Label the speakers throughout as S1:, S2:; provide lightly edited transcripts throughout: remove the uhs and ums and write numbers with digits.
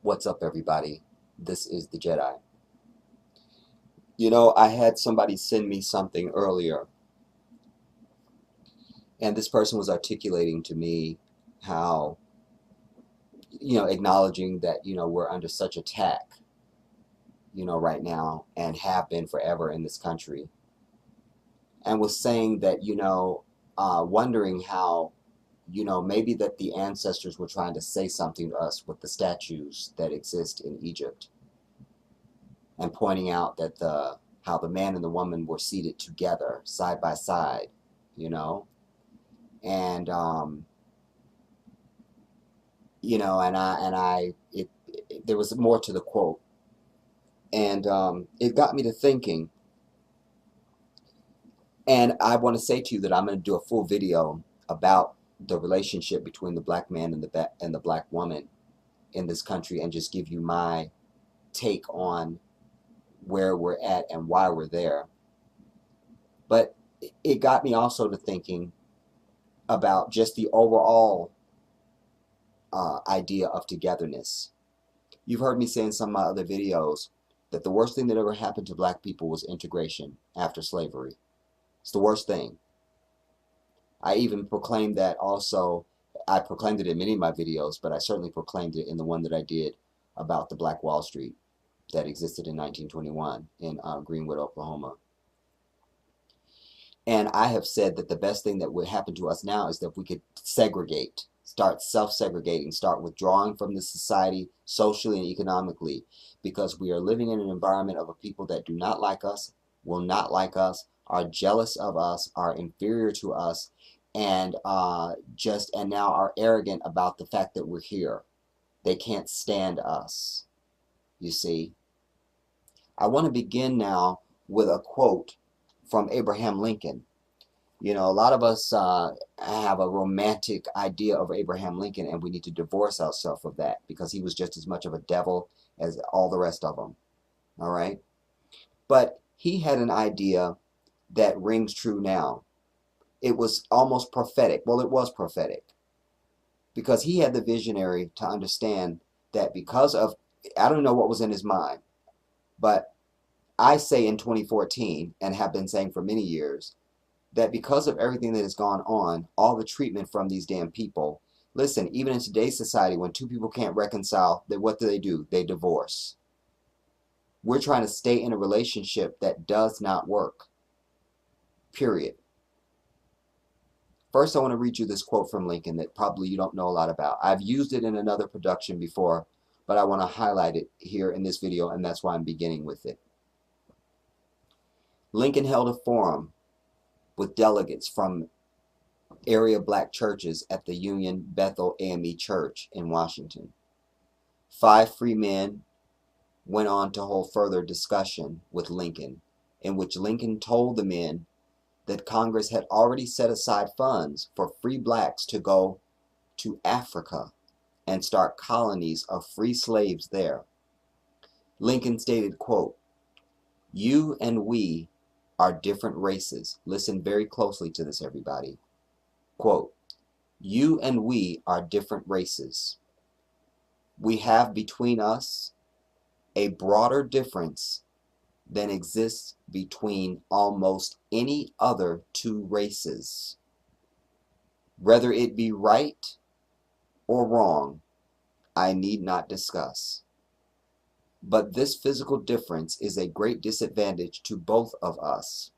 S1: What's up, everybody? This is the Jedi. You know, I had somebody send me something earlier, and this person was articulating to me how, acknowledging that, we're under such attack, right now, and have been forever in this country, and was saying that, wondering how, maybe that the ancestors were trying to say something to us with the statues that exist in Egypt, and pointing out that how the man and the woman were seated together side by side, you know and there was more to the quote, and it got me to thinking. And I want to say to you that I'm going to do a full video about the relationship between the black man and the black woman in this country, and just give you my take on where we're at and why we're there. But it got me also to thinking about just the overall idea of togetherness. You've heard me say in some of my other videos that the worst thing that ever happened to black people was integration after slavery. It's the worst thing. I even proclaimed that also. I proclaimed it in many of my videos, but I certainly proclaimed it in the one that I did about the Black Wall Street that existed in 1921 in Greenwood, Oklahoma. And I have said that the best thing that would happen to us now is that we could segregate, start self-segregating, start withdrawing from the society socially and economically, because we are living in an environment of a people that do not like us, will not like us, are jealous of us, are inferior to us, and now are arrogant about the fact that we're here. They can't stand us, you see. I want to begin now with a quote from Abraham Lincoln. A lot of us have a romantic idea of Abraham Lincoln, and we need to divorce ourselves of that, because he was just as much of a devil as all the rest of them. All right? But he had an idea that rings true now. It was almost prophetic. Well, it was prophetic, because he had the visionary to understand that because of, I don't know what was in his mind, but I say in 2014, and have been saying for many years, that because of everything that has gone on, all the treatment from these damn people, listen, even in today's society, when two people can't reconcile, what do? They divorce. We're trying to stay in a relationship that does not work. Period. First, I want to read you this quote from Lincoln that probably you don't know a lot about. I've used it in another production before, but I want to highlight it here in this video, and that's why I'm beginning with it. Lincoln held a forum with delegates from area black churches at the Union Bethel AME Church in Washington. 5 free men went on to hold further discussion with Lincoln, in which Lincoln told the men that Congress had already set aside funds for free blacks to go to Africa and start colonies of free slaves there. Lincoln stated, quote, "You and we are different races." Listen very closely to this, everybody. Quote, "You and we are different races. We have between us a broader difference than exists between almost any other two races. Whether it be right or wrong, I need not discuss. But this physical difference is a great disadvantage to both of us,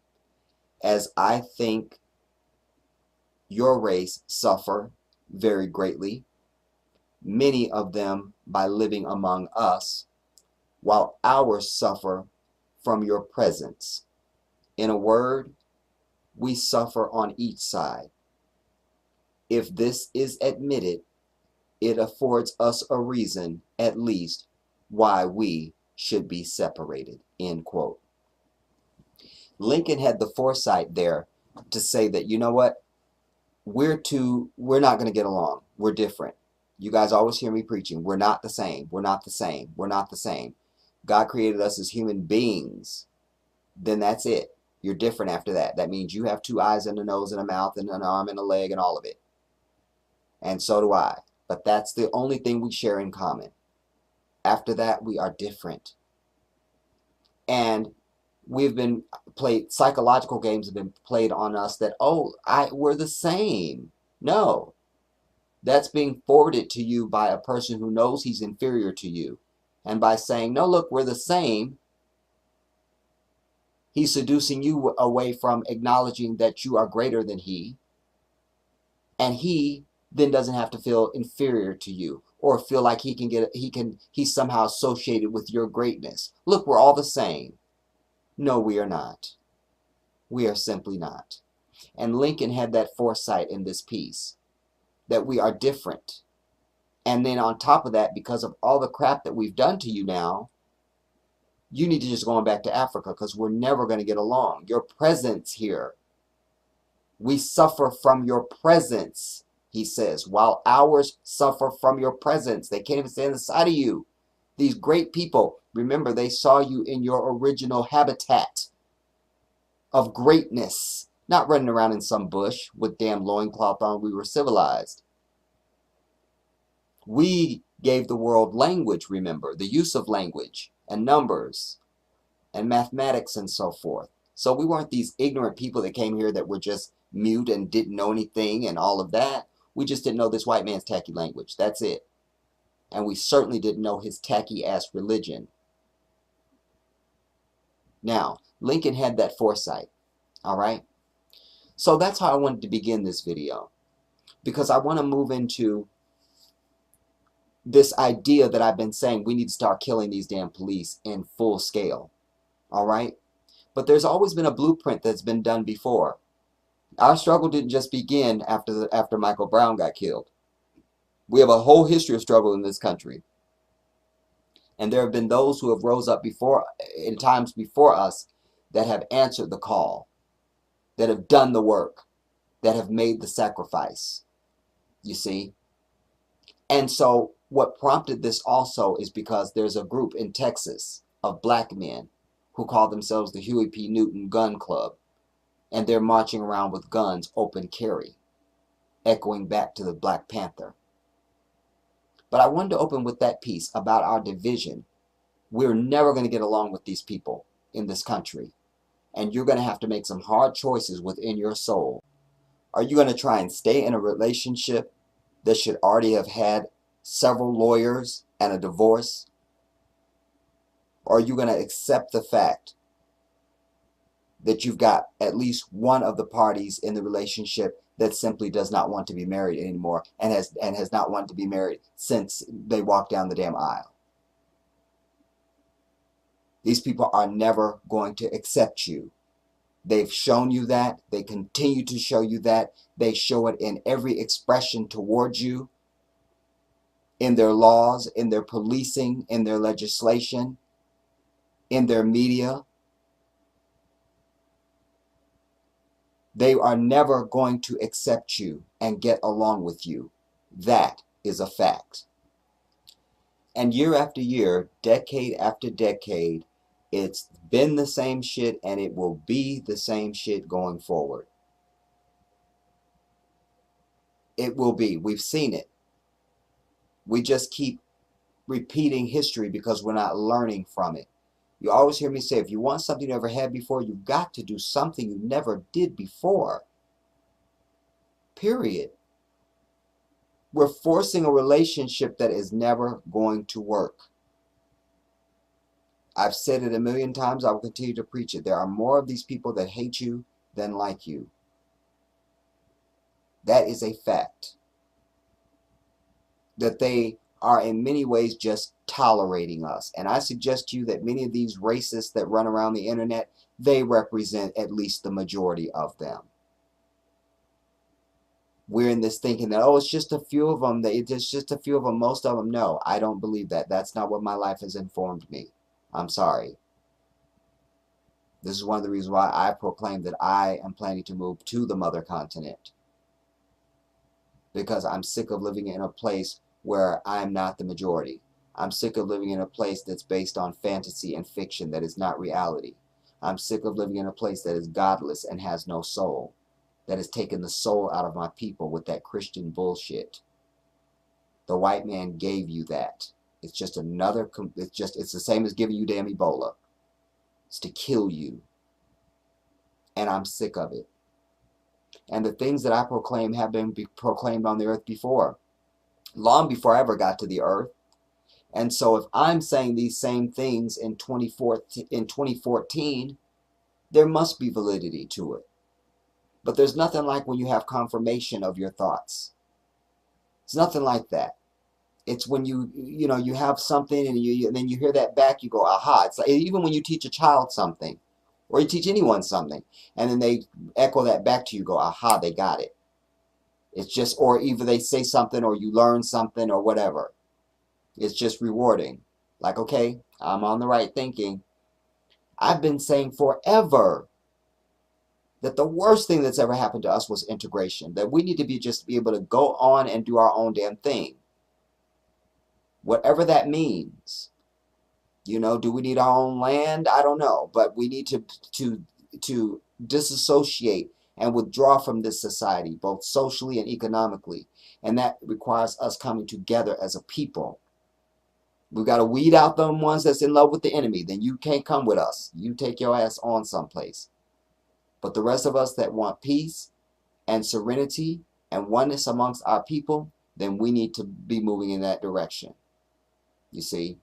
S1: as I think your race suffer very greatly, many of them by living among us, while ours suffer from your presence. In a word, we suffer on each side. If this is admitted, it affords us a reason, at least, why we should be separated." End quote. Lincoln had the foresight there to say that, you know what, we're not going to get along. We're different. You guys always hear me preaching, we're not the same. We're not the same. We're not the same. God created us as human beings. Then that's it. You're different after that. That means you have 2 eyes and a nose and a mouth and an arm and a leg and all of it. And so do I. But that's the only thing we share in common. After that, we are different. And we've been played, psychological games have been played on us that, oh, we're the same. No, that's being forwarded to you by a person who knows he's inferior to you. And by saying, no, look, we're the same, he's seducing you away from acknowledging that you are greater than he. And he then doesn't have to feel inferior to you or feel like he's somehow associated with your greatness. Look, we're all the same. No, we are not. We are simply not. And Lincoln had that foresight in this piece, that we are different. And then on top of that, because of all the crap that we've done to you now, you need to just go on back to Africa because we're never going to get along. Your presence here, we suffer from your presence, he says, while ours suffer from your presence. They can't even stand inside of you. These great people, remember, they saw you in your original habitat of greatness, not running around in some bush with damn loincloth on. We were civilized. We gave the world language, remember, the use of language and numbers and mathematics and so forth. So we weren't these ignorant people that came here that were just mute and didn't know anything and all of that. We just didn't know this white man's tacky language. That's it. And we certainly didn't know his tacky ass religion. Now, Lincoln had that foresight. All right? So that's how I wanted to begin this video. Because I want to move into this idea that I've been saying we need to start killing these damn police in full scale. All right? But there's always been a blueprint that's been done before. Our struggle didn't just begin after Michael Brown got killed. We have a whole history of struggle in this country. And there have been those who have rose up before, in times before us, that have answered the call, that have done the work, that have made the sacrifice. You see? And so what prompted this also is because there's a group in Texas of black men who call themselves the Huey P. Newton Gun Club. And they're marching around with guns, open carry, echoing back to the Black Panther. But I wanted to open with that piece about our division. We're never going to get along with these people in this country. And you're going to have to make some hard choices within your soul. Are you going to try and stay in a relationship that should already have had several lawyers and a divorce? Or are you going to accept the fact that you've got at least one of the parties in the relationship that simply does not want to be married anymore and has not wanted to be married since they walked down the damn aisle? These people are never going to accept you. They've shown you that. They continue to show you that. They show it in every expression towards you, in their laws, in their policing, in their legislation, in their media. They are never going to accept you and get along with you. That is a fact. And year after year, decade after decade, it's been the same shit and it will be the same shit going forward. It will be. We've seen it. We just keep repeating history because we're not learning from it. You always hear me say, if you want something you never had before, you've got to do something you never did before. Period. We're forcing a relationship that is never going to work. I've said it a million times. I will continue to preach it. There are more of these people that hate you than like you. That is a fact. That they are in many ways just tolerating us. And I suggest to you that many of these racists that run around the internet, they represent at least the majority of them. We're in this thinking that, oh, it's just a few of them. It's just a few of them. Most of them. No, I don't believe that. That's not what my life has informed me. I'm sorry. This is one of the reasons why I proclaim that I am planning to move to the mother continent. Because I'm sick of living in a place where I'm not the majority. I'm sick of living in a place that's based on fantasy and fiction that is not reality. I'm sick of living in a place that is godless and has no soul. That has taken the soul out of my people with that Christian bullshit. The white man gave you that. It's just another, it's the same as giving you damn Ebola. It's to kill you. And I'm sick of it. And the things that I proclaim have been proclaimed on the earth before, long before I ever got to the earth. And so if I'm saying these same things in 2014, there must be validity to it. But there's nothing like when you have confirmation of your thoughts. It's nothing like that. It's when you have something and then you hear that back, you go, aha. It's like even when you teach a child something, or you teach anyone something, and then they echo that back to you, go, aha, they got it. It's just, or either they say something or you learn something or whatever. It's just rewarding. Like, okay, I'm on the right thinking. I've been saying forever that the worst thing that's ever happened to us was integration. That we need to be able to go on and do our own damn thing. Whatever that means. Do we need our own land? I don't know. But we need to disassociate and withdraw from this society, both socially and economically. And that requires us coming together as a people. We've got to weed out the ones that's in love with the enemy. Then you can't come with us. You take your ass on someplace. But the rest of us that want peace and serenity and oneness amongst our people, then we need to be moving in that direction. You see?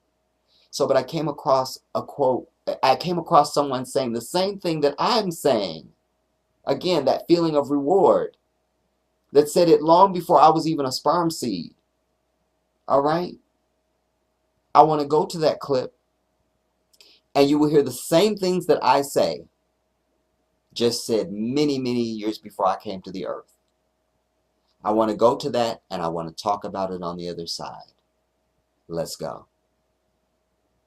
S1: So, but I came across a quote. I came across someone saying the same thing that I'm saying. Again, that feeling of reward. That said it long before I was even a sperm seed. All right? I want to go to that clip, and you will hear the same things that I say, just said many, many years before I came to the earth. I want to go to that, and I want to talk about it on the other side. Let's go.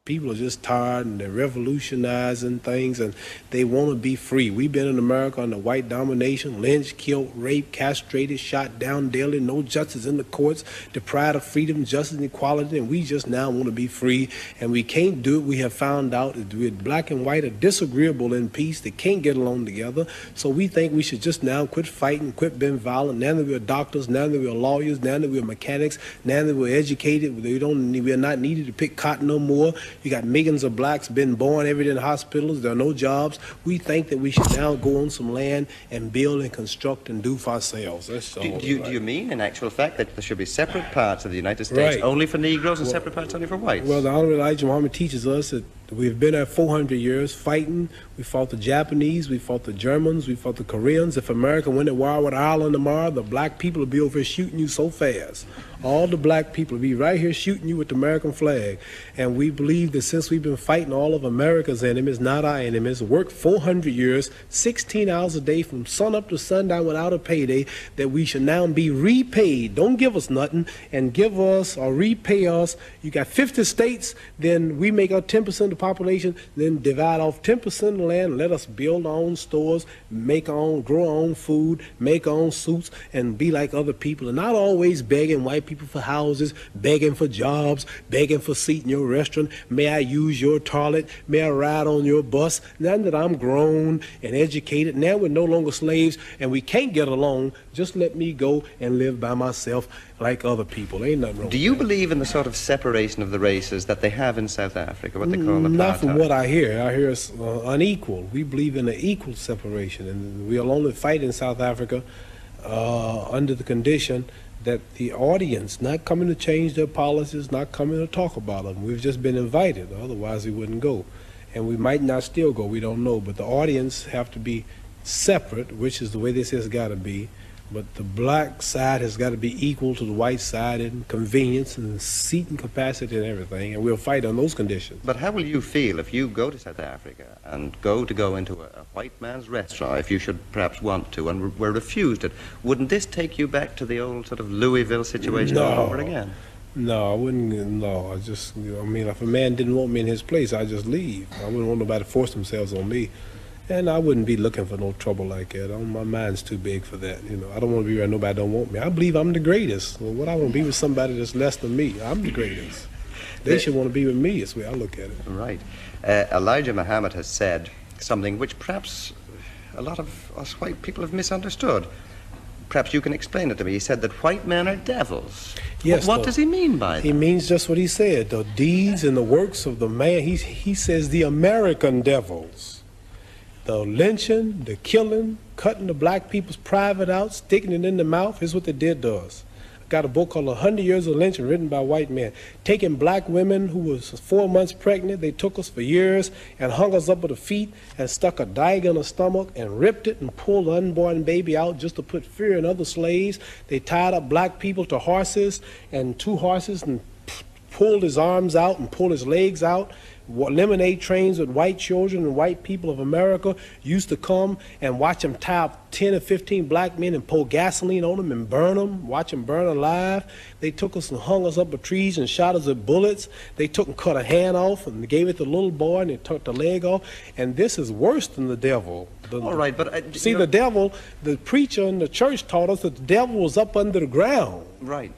S2: People are just tired and they're revolutionizing things and they want to be free. We've been in America under white domination, lynched, killed, raped, castrated, shot down daily, no justice in the courts, deprived of freedom, justice, and equality, and we just now want to be free. And we can't do it. We have found out that black and white are disagreeable in peace. They can't get along together. So we think we should just now quit fighting, quit being violent. Now that we're doctors, now that we're lawyers, now that we're mechanics, now that we're educated, we're not needed to pick cotton no more. You got millions of blacks been born every day in hospitals. There are no jobs. We think that we should now go on some land and build and construct and do for ourselves. That's all.
S3: Do you mean, in actual fact, that there should be separate parts of the United States only for Negroes and separate parts only for whites?
S2: Well, the Honorable Elijah Muhammad teaches us that we've been there 400 years fighting. We fought the Japanese, we fought the Germans, we fought the Koreans. If America went to war with Ireland tomorrow, the black people would be over here shooting you so fast. All the black people will be right here shooting you with the American flag. And we believe that since we've been fighting all of America's enemies, not our enemies, worked 400 years, 16 hours a day from sun up to sundown without a payday, that we should now be repaid. Don't give us nothing and give us or repay us. You got 50 states, then we make up 10% of the population, then divide off 10% of the land and let us build our own stores, make our own, grow our own food, make our own suits, and be like other people, and not always begging white people for houses, begging for jobs, begging for a seat in your restaurant. May I use your toilet? May I ride on your bus? Now that I'm grown and educated, now we're no longer slaves and we can't get along, just let me go and live by myself like other people. Ain't nothing wrong.
S3: Do you believe in the sort of separation of the races that they have in South Africa, what they call apartheid?
S2: Not from what I hear. I hear it's unequal. We believe in an equal separation, and we'll only fight in South Africa under the condition that the audience not coming to change their policies, not coming to talk about them. We've just been invited, otherwise we wouldn't go. And we might not still go, we don't know, but the audience have to be separate, which is the way this has got to be. But the black side has got to be equal to the white side in convenience and seating capacity and everything, and we'll fight on those conditions.
S3: But how will you feel if you go to South Africa and go into a white man's restaurant, if you should perhaps want to, and were refused it? Wouldn't this take you back to the old sort of Louisville situation all over again?
S2: No, I wouldn't. No, I mean, if a man didn't want me in his place, I'd just leave. I wouldn't want nobody to force themselves on me. And I wouldn't be looking for no trouble like that. My mind's too big for that. I don't want to be where nobody don't want me. I believe I'm the greatest. Well, what I want to be with somebody that's less than me. I'm the greatest. They should want to be with me. That's the way I look at it.
S3: Right. Elijah Muhammad has said something which perhaps a lot of us white people have misunderstood. perhaps you can explain it to me. He said that white men are devils.
S2: Yes.
S3: What does he mean by that?
S2: He means just what he said. The deeds and the works of the man. He says the American devils. The lynching, the killing, cutting the black people's private out, sticking it in the mouth is what they did to us. Got a book called 100 Years of Lynching written by white men. Taking black women who was 4 months pregnant, they took us for years and hung us up with the feet and stuck a dagger in the stomach and ripped it and pulled the unborn baby out just to put fear in other slaves. They tied up black people to horses and 2 horses and pulled his arms out and pulled his legs out. Lemonade trains with white children and white people of America used to come and watch them tie up 10 or 15 black men and pour gasoline on them and burn them, watch them burn alive. They took us and hung us up with trees and shot us with bullets. They took and cut a hand off and gave it to the little boy and they took the leg off. And this is worse than the devil.
S3: All right, but...
S2: see, the devil, the preacher in the church taught us that the devil was up under the ground.
S3: Right.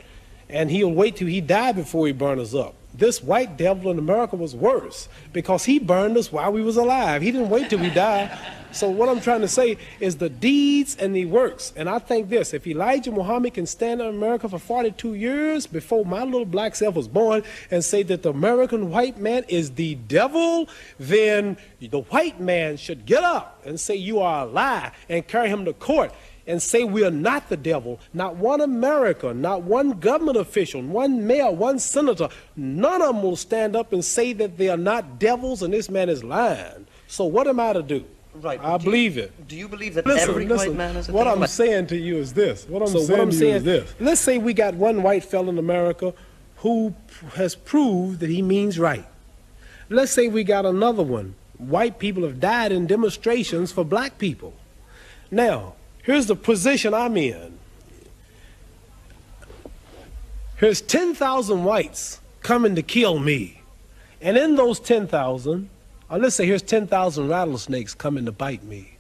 S2: And he'll wait till he died before he burn us up. This white devil in America was worse because he burned us while we was alive. He didn't wait till we died. So what I'm trying to say is the deeds and the works. And I think this, if Elijah Muhammad can stand in America for 42 years before my little black self was born and say that the American white man is the devil, then the white man should get up and say you are a lie and carry him to court and say we are not the devil. Not one American, not one government official, one mayor, one senator, none of them will stand up and say that they are not devils and this man is lying. So what am I to do?
S3: Right.
S2: I believe it.
S3: Do you believe that every white man is a
S2: what
S3: devil?
S2: I'm saying to you is this. What I'm saying is this. Let's say we got one white fellow in America who has proved that he means right. Let's say we got another one. White people have died in demonstrations for black people. Now, here's the position I'm in. Here's 10,000 whites coming to kill me. And in those 10,000, or let's say here's 10,000 rattlesnakes coming to bite me.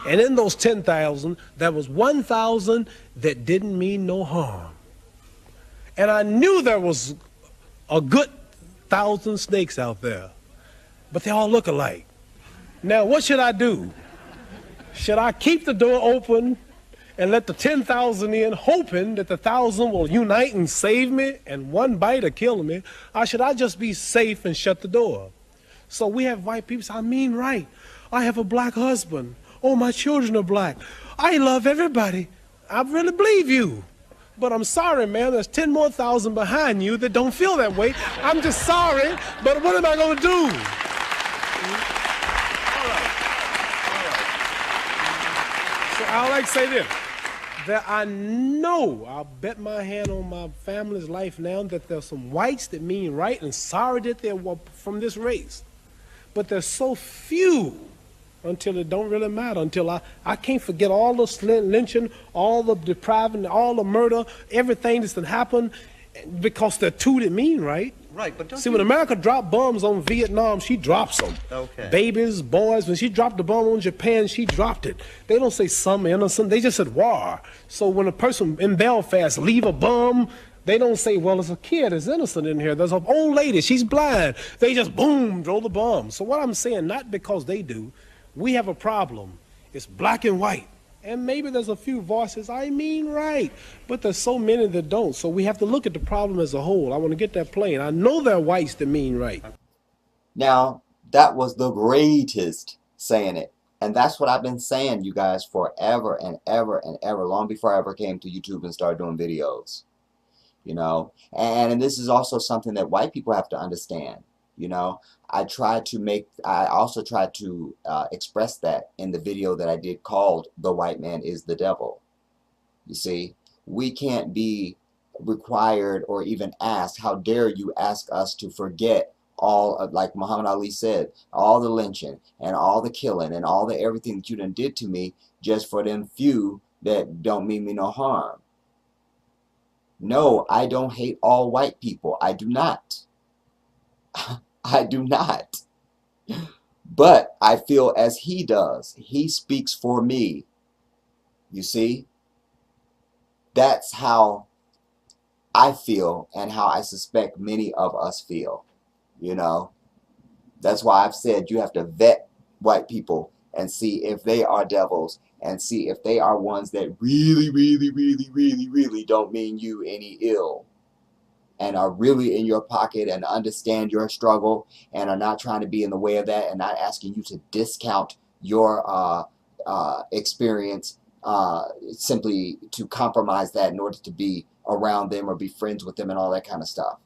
S2: And in those 10,000, there was 1,000 that didn't mean no harm. And I knew there was a good 1,000 snakes out there, but they all look alike. Now, what should I do? Should I keep the door open and let the 10,000 in, hoping that the 1,000 will unite and save me and one bite will kill me? Or should I just be safe and shut the door? So we have white people say, I mean right. I have a black husband. Oh, my children are black. I love everybody. I really believe you. But I'm sorry, man, there's 10 more thousand behind you that don't feel that way. I'm just sorry, but what am I going to do? I like to say this, that I know, I'll bet my hand on my family's life now, that there's some whites that mean right and sorry that they're from this race. But there's so few until it don't really matter, until I can't forget all the lynching, all the depriving, all the murder, everything that's happened because there are two that mean right.
S3: Right, but don't
S2: see, when America dropped bombs on Vietnam, she drops them.
S3: Okay.
S2: Babies, boys, when she dropped the bomb on Japan, she dropped it. They don't say some innocent, they just said war. So when a person in Belfast leave a bomb, they don't say, well, there's a kid that's innocent in here. There's an old lady, she's blind. They just, boom, throw the bomb. So what I'm saying, not because they do, we have a problem. It's black and white. And maybe there's a few voices, I mean right, but there's so many that don't. So we have to look at the problem as a whole. I want to get that plain. I know there are whites that mean right.
S1: Now, that was the greatest saying it. And that's what I've been saying, you guys, forever and ever and ever, long before I ever came to YouTube and started doing videos. You know, and this is also something that white people have to understand. You know, I also tried to express that in the video that I did called The White Man is the Devil. You see, we can't be required or even asked, how dare you ask us to forget all of, like Muhammad Ali said, all the lynching and all the killing and all the everything that you done did to me just for them few that don't mean me no harm. No, I don't hate all white people. I do not. I do not. But I feel as he does. He speaks for me. You see? That's how I feel and how I suspect many of us feel. You know? That's why I've said you have to vet white people and see if they are devils, and see if they are ones that really, really, really, really, really don't mean you any ill, and are really in your pocket and understand your struggle and are not trying to be in the way of that, and not asking you to discount your experience simply to compromise that in order to be around them or be friends with them and all that kind of stuff.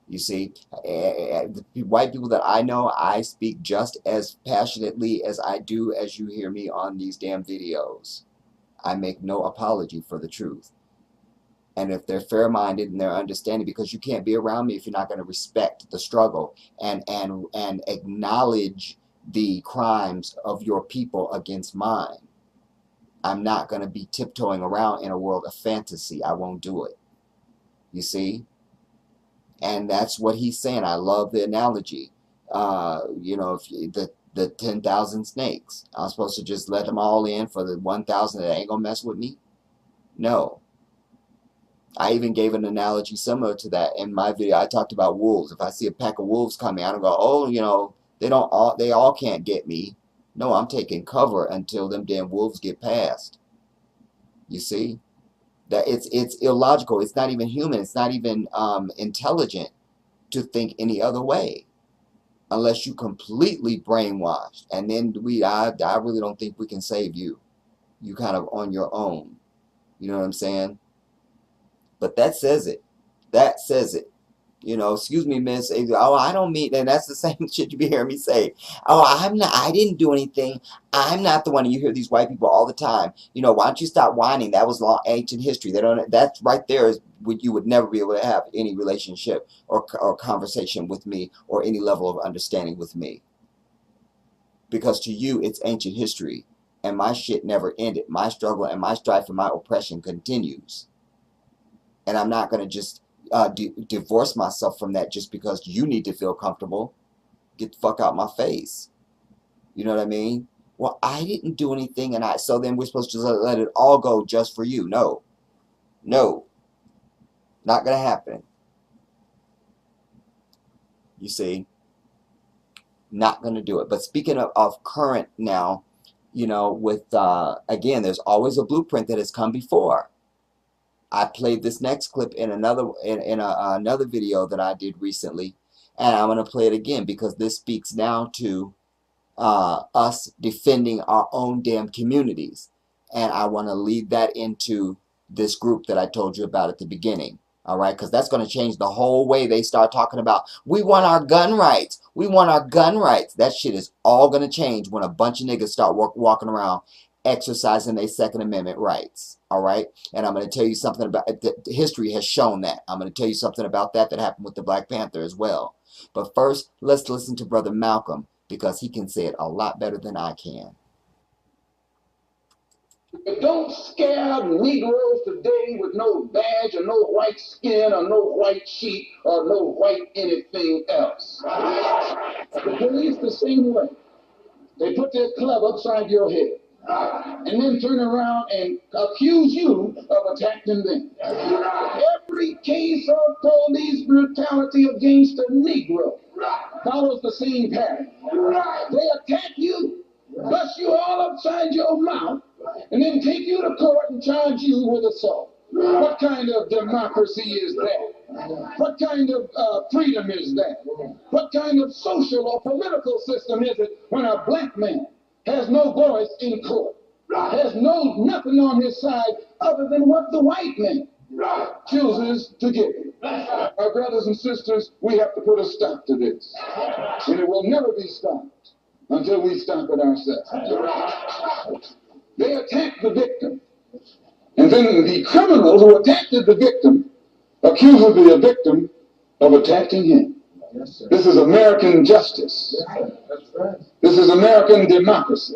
S1: You see, the white people that I know, I speak just as passionately as I do as you hear me on these damn videos. I make no apology for the truth. And if they're fair-minded and they're understanding, because you can't be around me if you're not going to respect the struggle and acknowledge the crimes of your people against mine. I'm not going to be tiptoeing around in a world of fantasy. I won't do it. You see? And that's what he's saying. I love the analogy. You know, if you, the 10,000 snakes, I'm supposed to just let them all in for the 1,000 that ain't gonna mess with me? No. I even gave an analogy similar to that in my video. I talked about wolves. If I see a pack of wolves coming, I don't go, oh, you know, they all can't get me. No, I'm taking cover until them damn wolves get past. You see? That it's illogical. It's not even human. It's not even intelligent to think any other way, unless you completely brainwashed. And then I really don't think we can save you. You kind of on your own. You know what I'm saying? But that says it. That says it. You know, excuse me, miss. Oh, I don't mean, and that's the same shit you be hearing me say. Oh, I didn't do anything. I'm not the one. And you hear these white people all the time. You know, why don't you stop whining? That was long, ancient history. They don't, that's right there is what you would never be able to have any relationship or conversation with me or any level of understanding with me. Because to you, it's ancient history. And my shit never ended. My struggle and my strife and my oppression continues. And I'm not going to just divorce myself from that just because you need to feel comfortable. Get the fuck out my face. You know what I mean? Well, I didn't do anything, and so then we're supposed to let it all go just for you. No. No. Not going to happen. You see? Not going to do it. But speaking of current now, you know, with, again, there's always a blueprint that has come before. I played this next clip in another another video that I did recently, and I'm going to play it again because this speaks now to us defending our own damn communities, and I want to lead that into this group that I told you about at the beginning. All right, because that's going to change the whole way they start talking about, we want our gun rights. We want our gun rights. That shit is all going to change when a bunch of niggas start walking around exercising their Second Amendment rights. All right, and I'm going to tell you something about history has shown that. I'm going to tell you something about that happened with the Black Panther as well. But first, let's listen to Brother Malcolm because he can say it a lot better than I can.
S4: Don't scare Negroes today with no badge or no white skin or no white sheet or no white anything else. The police the same way. They put their club upside your head and then turn around and accuse you of attacking them. Every case of police brutality against a Negro follows the same pattern. They attack you, bust you all upside your mouth, and then take you to court and charge you with assault. What kind of democracy is that? What kind of freedom is that? What kind of social or political system is it when a black man has no voice in court, has nothing on his side other than what the white man chooses to give him? Our brothers and sisters, we have to put a stop to this. And it will never be stopped until we stop it ourselves. They attack the victim. And then the criminal who attacked the victim accuses the victim of attacking him. Yes, this is American justice. Yes, that's right. This is American democracy.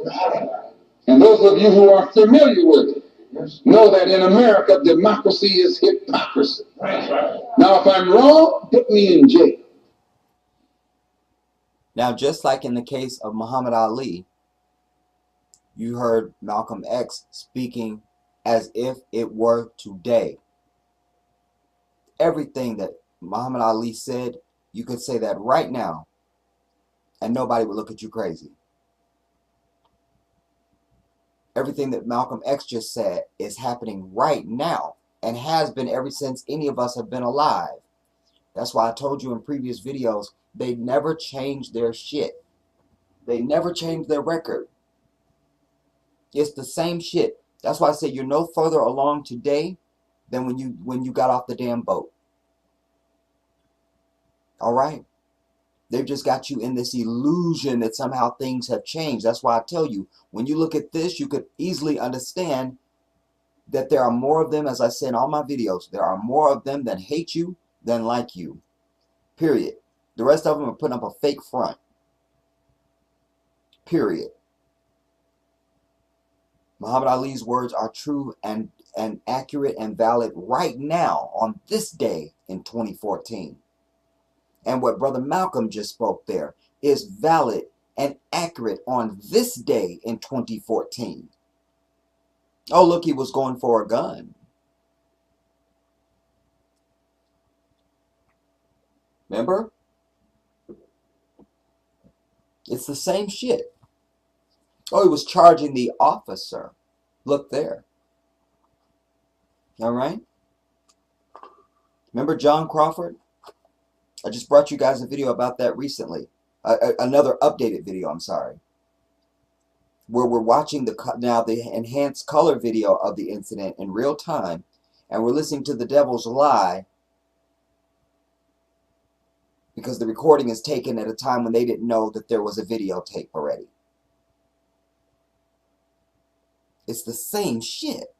S4: And those of you who are familiar with it know that in America, democracy is hypocrisy. Right. Now, if I'm wrong, put me in jail.
S1: Now, just like in the case of Muhammad Ali, you heard Malcolm X speaking as if it were today. Everything that Muhammad Ali said, you could say that right now, and nobody would look at you crazy. Everything that Malcolm X just said is happening right now and has been ever since any of us have been alive. That's why I told you in previous videos, they never changed their shit. They never changed their record. It's the same shit. That's why I say you're no further along today than when you got off the damn boat. All right? They've just got you in this illusion that somehow things have changed. That's why I tell you, when you look at this, you could easily understand that there are more of them, as I said in all my videos, there are more of them that hate you than like you. Period. The rest of them are putting up a fake front. Period. Muhammad Ali's words are true and accurate and valid right now on this day in 2014. And what Brother Malcolm just spoke there is valid and accurate on this day in 2014. Oh, look, he was going for a gun. Remember? It's the same shit. Oh, he was charging the officer. Look there. All right? Remember John Crawford? I just brought you guys a video about that recently. Another updated video, I'm sorry. Where we're watching the enhanced color video of the incident in real time. And we're listening to the devil's lie. Because the recording is taken at a time when they didn't know that there was a videotape already. It's the same shit.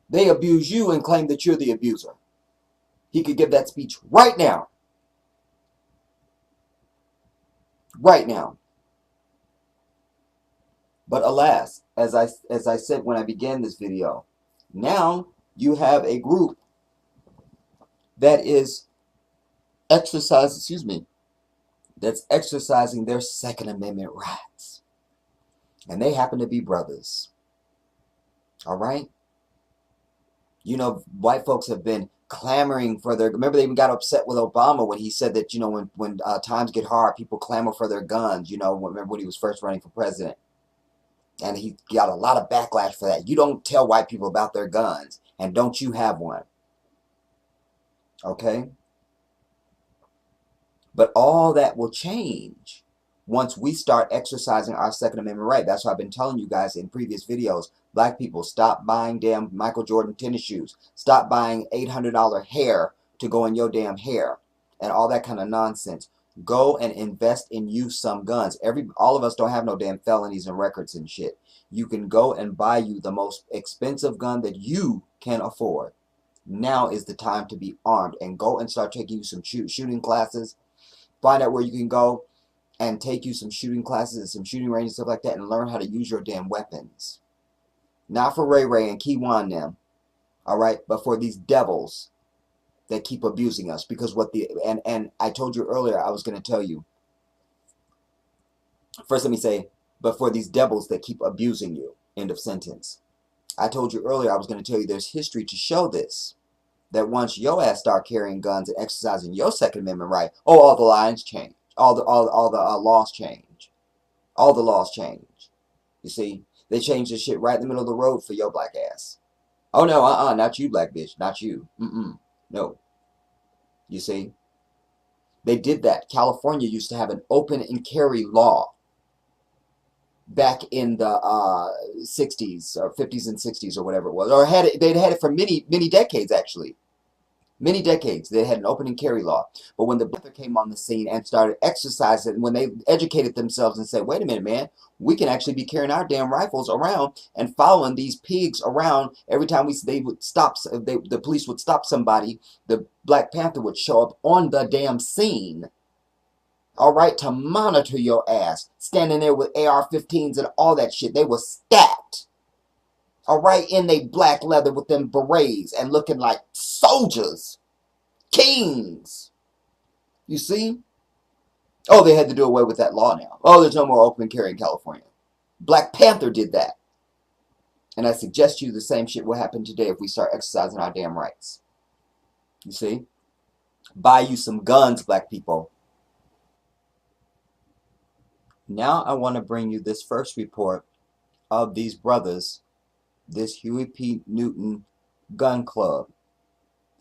S1: They abuse you and claim that you're the abuser. He could give that speech right now. Right now. But alas, as I said when I began this video, now you have a group that is that's exercising their Second Amendment rights. And they happen to be brothers. All right? You know, white folks have been clamoring for their... Remember, they even got upset with Obama when he said that, you know, when times get hard, people clamor for their guns, you know, remember when he was first running for president. And he got a lot of backlash for that. You don't tell white people about their guns. And don't you have one. Okay? But all that will change once we start exercising our Second Amendment right. That's what I've been telling you guys in previous videos. Black people, stop buying damn Michael Jordan tennis shoes. Stop buying $800 hair to go in your damn hair. And all that kind of nonsense. Go and invest in you some guns. All of us don't have no damn felonies and records and shit. You can go and buy you the most expensive gun that you can afford. Now is the time to be armed. And go and start taking you some shooting classes. Find out where you can go and take you some shooting classes and some shooting range and stuff like that and learn how to use your damn weapons. Not for Ray Ray and Keywan them, all right, but for these devils that keep abusing us. Because and I told you earlier, I was going to tell you. First, let me say, but for these devils that keep abusing you. End of sentence. I told you earlier, I was going to tell you there's history to show this. That once your ass start carrying guns and exercising your Second Amendment right, oh, all the lines change. All the laws change. All the laws change. You see? They changed this shit right in the middle of the road for your black ass. Oh, no, not you, black bitch. Not you. No. You see? They did that. California used to have an open and carry law back in the 60s or 50s and 60s or whatever it was. Or they'd had it for many, many decades, actually. Many decades, they had an open and carry law. But when the panther came on the scene and started exercising, when they educated themselves and said, wait a minute, man, we can actually be carrying our damn rifles around and following these pigs around every time the police would stop somebody, the Black Panther would show up on the damn scene. All right, to monitor your ass. Standing there with AR-15s and all that shit. They were stacked. All right, in they black leather with them berets and looking like soldiers. Kings. You see? Oh, they had to do away with that law now. Oh, there's no more open carry in California. Black Panther did that. And I suggest to you the same shit will happen today if we start exercising our damn rights. You see? Buy you some guns, black people. Now I want to bring you this first report of these brothers, this Huey P. Newton gun club.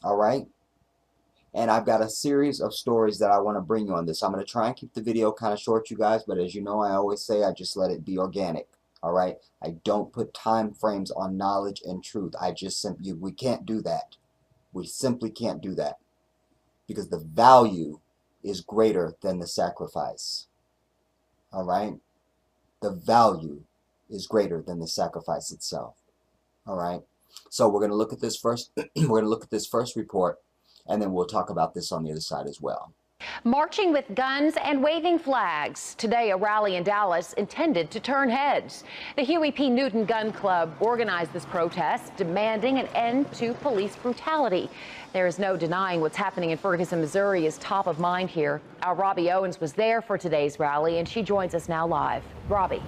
S1: All right? And I've got a series of stories that I want to bring you on this. I'm going to try and keep the video kind of short, you guys, but as you know, I always say I just let it be organic. All right? I don't put time frames on knowledge and truth. I just simply, we can't do that. We simply can't do that because the value is greater than the sacrifice. All right? The value is greater than the sacrifice itself. All right? So we're going to look at this first. We're going to look at this first report, and then we'll talk about this on the other side as well.
S5: Marching with guns and waving flags. Today, a rally in Dallas intended to turn heads. The Huey P. Newton Gun Club organized this protest, demanding an end to police brutality. There is no denying what's happening in Ferguson, Missouri is top of mind here. Our Robbie Owens was there for today's rally, and she joins us now live. Robbie.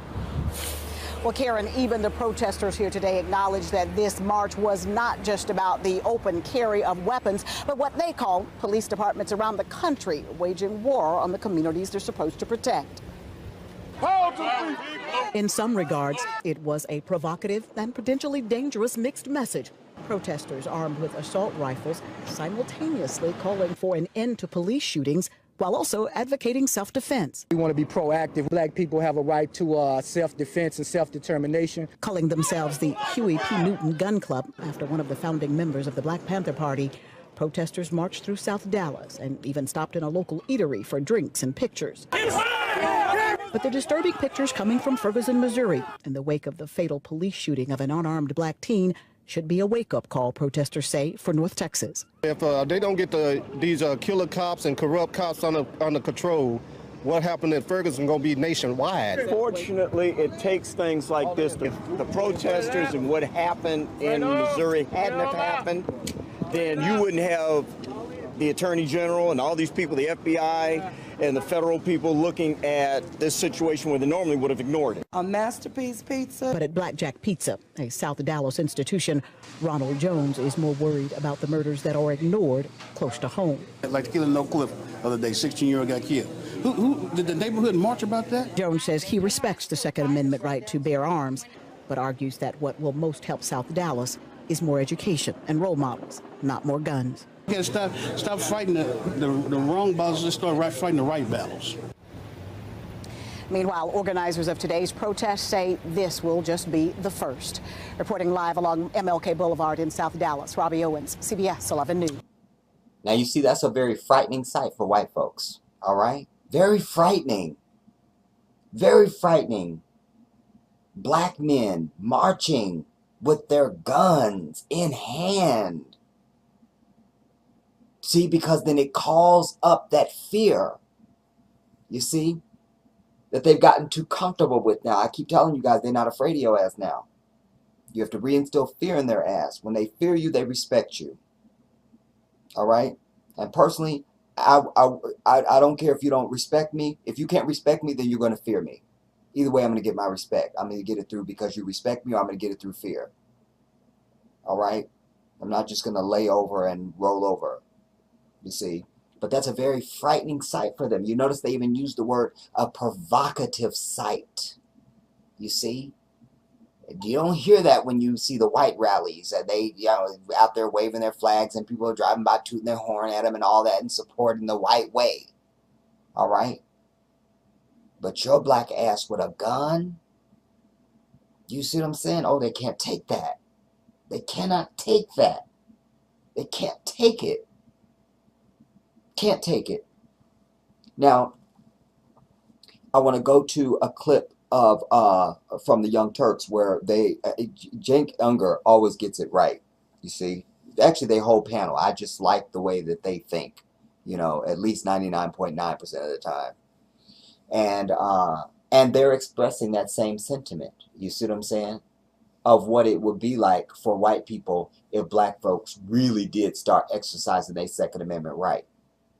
S6: Well, Karen, even the protesters here today acknowledge that this march was not just about the open carry of weapons, but what they call police departments around the country waging war on the communities they're supposed to protect. In some regards, it was a provocative and potentially dangerous mixed message. Protesters armed with assault rifles simultaneously calling for an end to police shootings while also advocating self-defense.
S7: We want to be proactive. Black people have a right to self-defense and self-determination.
S6: Calling themselves the Huey P. Newton Gun Club after one of the founding members of the Black Panther Party, protesters marched through South Dallas and even stopped in a local eatery for drinks and pictures. But the disturbing pictures coming from Ferguson, Missouri, in the wake of the fatal police shooting of an unarmed black teen, should be a wake-up call, protesters say, for North Texas.
S8: If they don't get these killer cops and corrupt cops under control, what happened in Ferguson going to be nationwide.
S9: Fortunately, it takes things like this. If the protesters and what happened in Missouri hadn't have happened, then you wouldn't have the Attorney General and all these people, the FBI and the federal people looking at this situation where they normally would have ignored it.
S10: A Masterpiece Pizza.
S6: But at Blackjack Pizza, a South Dallas institution, Ronald Jones is more worried about the murders that are ignored close to home.
S11: Like the killing in Oak Cliff the other day, 16-year-old got killed. Who did the neighborhood march about that?
S6: Jones says he respects the Second Amendment right to bear arms, but argues that what will most help South Dallas is more education and role models, not more guns.
S11: You gotta stop fighting the wrong battles and start fighting the right battles.
S6: Meanwhile, organizers of today's protest say this will just be the first. Reporting live along MLK Boulevard in South Dallas, Robbie Owens, CBS 11 News.
S1: Now you see, that's a very frightening sight for white folks, all right? Very frightening. Very frightening. Black men marching with their guns in hand. See, because then it calls up that fear, you see, that they've gotten too comfortable with now. I keep telling you guys, they're not afraid of your ass now. You have to reinstill fear in their ass. When they fear you, they respect you. All right? And personally, I don't care if you don't respect me. If you can't respect me, then you're going to fear me. Either way, I'm going to get my respect. I'm going to get it through because you respect me, or I'm going to get it through fear. All right? I'm not just going to lay over and roll over. You see, but that's a very frightening sight for them. You notice they even use the word a provocative sight. You see, you don't hear that when you see the white rallies and they, out there waving their flags and people are driving by tooting their horn at them and all that and supporting the white way. All right, but your black ass with a gun, you see what I'm saying? Oh, they can't take that. They cannot take that. They can't take it. Can't take it. Now, I want to go to a clip of from the Young Turks where they Cenk Unger always gets it right. You see, actually, they whole panel. I just like the way that they think. You know, at least 99.9% of the time, and they're expressing that same sentiment. You see what I'm saying? Of what it would be like for white people if black folks really did start exercising their Second Amendment right.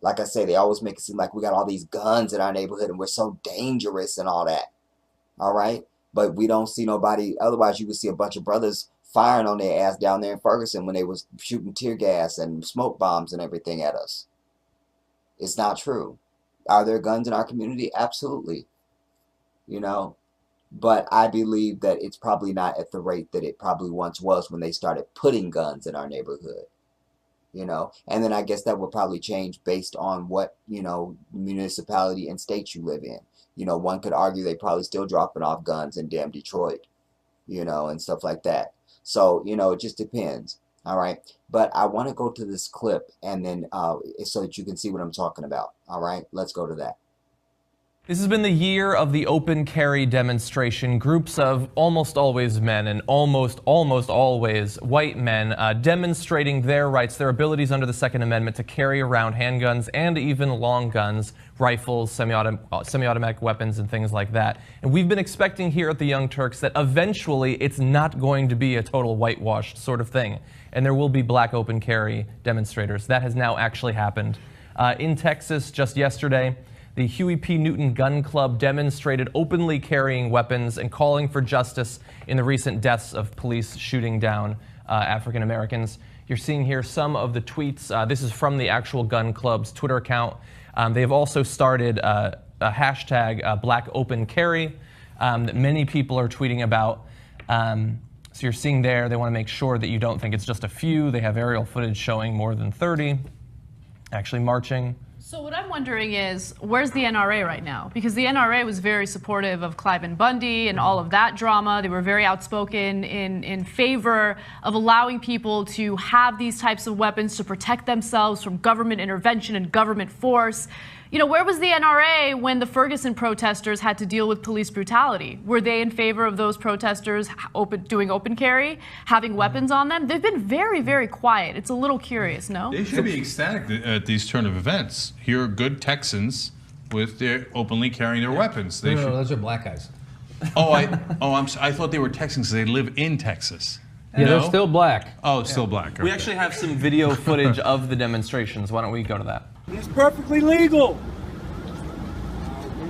S1: Like I say, they always make it seem like we got all these guns in our neighborhood and we're so dangerous and all that. All right? But we don't see nobody. Otherwise, you would see a bunch of brothers firing on their ass down there in Ferguson when they was shooting tear gas and smoke bombs and everything at us. It's not true. Are there guns in our community? Absolutely. You know? But I believe that it's probably not at the rate that it probably once was when they started putting guns in our neighborhood. And then I guess that would probably change based on what, municipality and state you live in. One could argue they probably still dropping off guns in damn Detroit, and stuff like that. So, it just depends. All right. But I want to go to this clip and then so that you can see what I'm talking about. All right. Let's go to that.
S10: This has been the year of the open carry demonstration. Groups of almost always men and almost always white men demonstrating their rights, their abilities under the Second Amendment to carry around handguns and even long guns, rifles, semi-automatic weapons, and things like that. And we've been expecting here at the Young Turks that eventually it's not going to be a total whitewashed sort of thing, and there will be black open carry demonstrators. That has now actually happened. In Texas just yesterday, the Huey P. Newton Gun Club demonstrated openly carrying weapons and calling for justice in the recent deaths of police shooting down African Americans. You're seeing here some of the tweets. This is from the actual gun club's Twitter account. They have also started a hashtag Black Open Carry that many people are tweeting about. So you're seeing there, they want to make sure that you don't think it's just a few. They have aerial footage showing more than 30 actually marching.
S12: So what I'm wondering is, where's the NRA right now? Because the NRA was very supportive of Cliven Bundy and all of that drama. They were very outspoken in favor of allowing people to have these types of weapons to protect themselves from government intervention and government force. Where was the NRA when the Ferguson protesters had to deal with police brutality? Were they in favor of those protesters doing open carry, having weapons on them? They've been very, very quiet. It's a little curious, no?
S13: They should be ecstatic at these turn of events. Here are good Texans with their openly carrying their weapons.
S14: No, those are black guys.
S13: I thought they were Texans because they live in Texas.
S14: Yeah, they're still black.
S13: Oh, still black. Okay.
S10: We actually have some video footage of the demonstrations. Why don't we go to that?
S15: It's perfectly legal.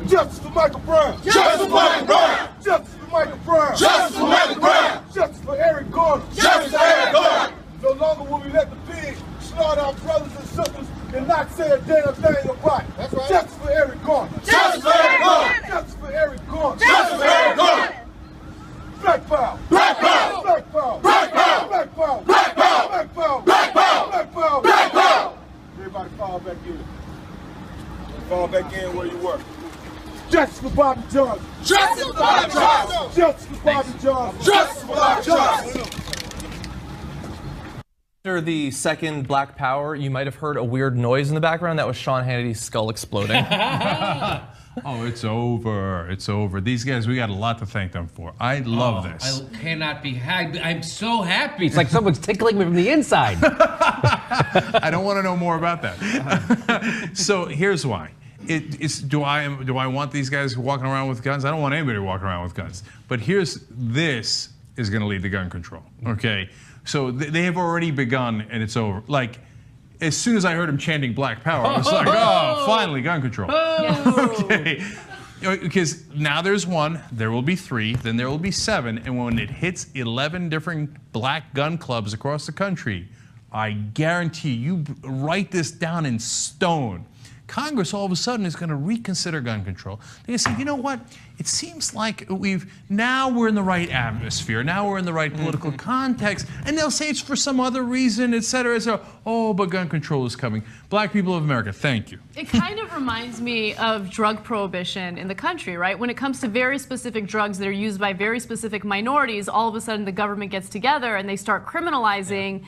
S15: Justice for Michael Brown. Justice for Michael Brown. Justice for Michael Brown. Justice for Michael Brown. Justice for Eric Gordon. Justice for Eric Gordon. No longer will we let the pigs slaughter our brothers and sisters and not say a damn thing about it. That's right. Justice for Eric Gordon. Justice for Eric Gordon. Justice for Eric Gordon. Justice for Eric Gordon. Black power. Black power. Black power. Black power. Black power. Black power. Black power. Black power. Black power. Black power. Everybody fall back in. Fall back in where you were. Justice for Bobby Johnson. Justice for Bobby Johnson. Justice for Bobby Johnson. Justice for Bobby Johnson.
S10: After the second Black Power, you might have heard a weird noise in the background. That was Sean Hannity's skull exploding.
S13: Oh, it's over. It's over. These guys, we got a lot to thank them for. I love this.
S14: I cannot be happy. I'm so happy. It's like someone's tickling me from the inside.
S13: I don't want to know more about that. So here's why. Do I want these guys walking around with guns? I don't want anybody walking around with guns. But this is going to lead to gun control. Okay, so they have already begun, and it's over. Like, as soon as I heard him chanting Black Power, I was like, oh, finally, gun control. Okay, because now there's 1, there will be 3, then there will be 7, and when it hits 11 different black gun clubs across the country, I guarantee you write this down in stone. Congress all of a sudden is going to reconsider gun control. They say, you know what? It seems like now we're in the right atmosphere. Now we're in the right political context. And they'll say it's for some other reason, et cetera, et cetera. Oh, but gun control is coming. Black people of America, thank you.
S12: It kind of reminds me of drug prohibition in the country, right? When it comes to very specific drugs that are used by very specific minorities, all of a sudden the government gets together and they start criminalizing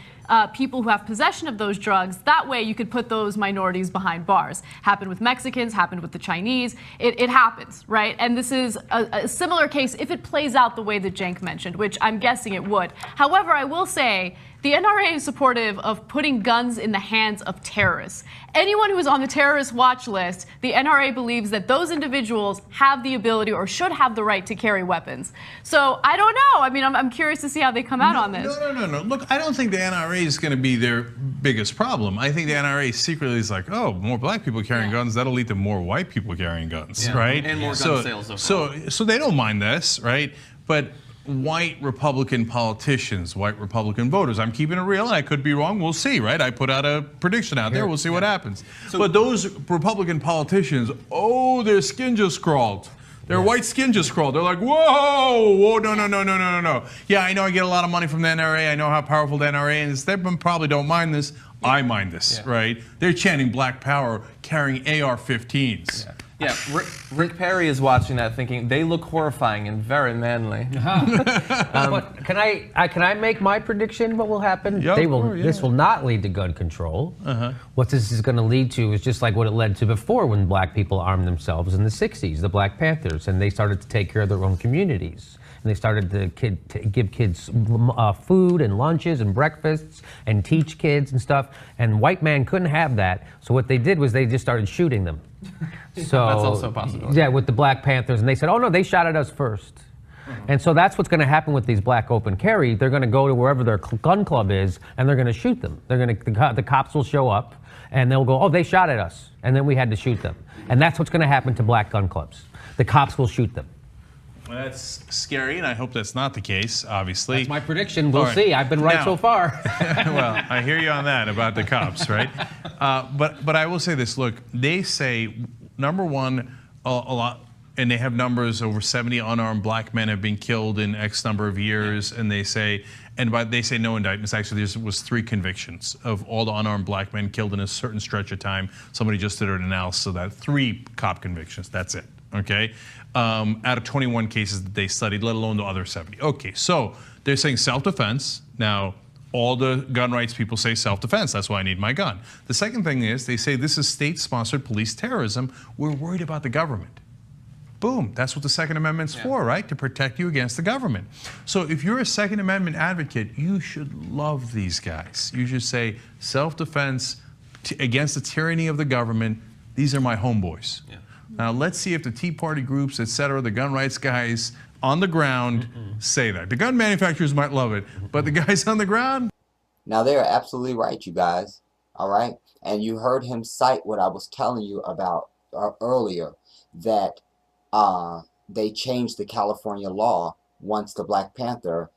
S12: people who have possession of those drugs. That way you could put those minorities behind bars. Happened with Mexicans, happened with the Chinese. It happens, right? And this is a similar case if it plays out the way that Cenk mentioned, which I'm guessing it would. However, I will say the NRA is supportive of putting guns in the hands of terrorists. Anyone who is on the terrorist watch list, the NRA believes that those individuals have the ability or should have the right to carry weapons. So I don't know. I mean, I'm curious to see how they come out on this.
S13: No. Look, I don't think the NRA is going to be their biggest problem. I think the NRA secretly is like, oh, more black people carrying guns, that'll lead to more white people carrying guns, right?
S10: And more gun sales overall.
S13: So they don't mind this, right? But white Republican politicians, white Republican voters. I'm keeping it real, and I could be wrong. We'll see, right? I put out a prediction out there. We'll see what happens. But those Republican politicians, oh, their skin just crawled. Their white skin just crawled. They're like, whoa, whoa, no, no, no, no, no, no, no. Yeah, I know I get a lot of money from the NRA. I know how powerful the NRA is. They probably don't mind this. I mind this, right? They're chanting Black Power, carrying AR-15s.
S10: Yeah, Rick Perry is watching that thinking, they look horrifying and very manly.
S16: But can I make my prediction what will happen?
S13: Yeah,
S16: They will.
S13: sure, yeah.
S16: This will not lead to gun control. What this is going to lead to is just like what it led to before when black people armed themselves in the 60s, the Black Panthers, and they started to take care of their own communities. And they started to give kids food and lunches and breakfasts and teach kids and stuff. And white man couldn't have that. So what they did was they just started shooting them. So
S10: that's also a possibility.
S16: Yeah, with the Black Panthers, and they said, "Oh no, they shot at us first." And so that's what's going to happen with these black open carry. They're going to go to wherever their gun club is, and they're going to shoot them. They're going to the cops will show up, and they'll go, "Oh, they shot at us," and then we had to shoot them. And that's what's going to happen to black gun clubs. The cops will shoot them.
S13: Well, that's scary, and I hope that's not the case, obviously.
S16: That's my prediction. We'll see. I've been right so far.
S13: Well, I hear you on that about the cops, right? But I will say this. Look, they say, number one, a lot, and they have numbers, over 70 unarmed black men have been killed in X number of years, and they say, they say no indictments. Actually, there was 3 convictions of all the unarmed black men killed in a certain stretch of time. Somebody just did an analysis, so that 3 cop convictions, that's it, okay? Out of 21 cases that they studied, let alone the other 70. Okay, so they're saying self-defense. Now, all the gun rights people say self-defense. That's why I need my gun. The second thing is they say this is state-sponsored police terrorism. We're worried about the government. Boom, that's what the Second Amendment's for, right? To protect you against the government. So if you're a Second Amendment advocate, you should love these guys. You should say self-defense against the tyranny of the government. These are my homeboys. Now let's see if the Tea Party groups, et cetera, the gun rights guys on the ground say that. The gun manufacturers might love it, but the guys on the ground?
S1: Now they are absolutely right, you guys, all right? And you heard him cite what I was telling you about earlier, that they changed the California law once the Black Panther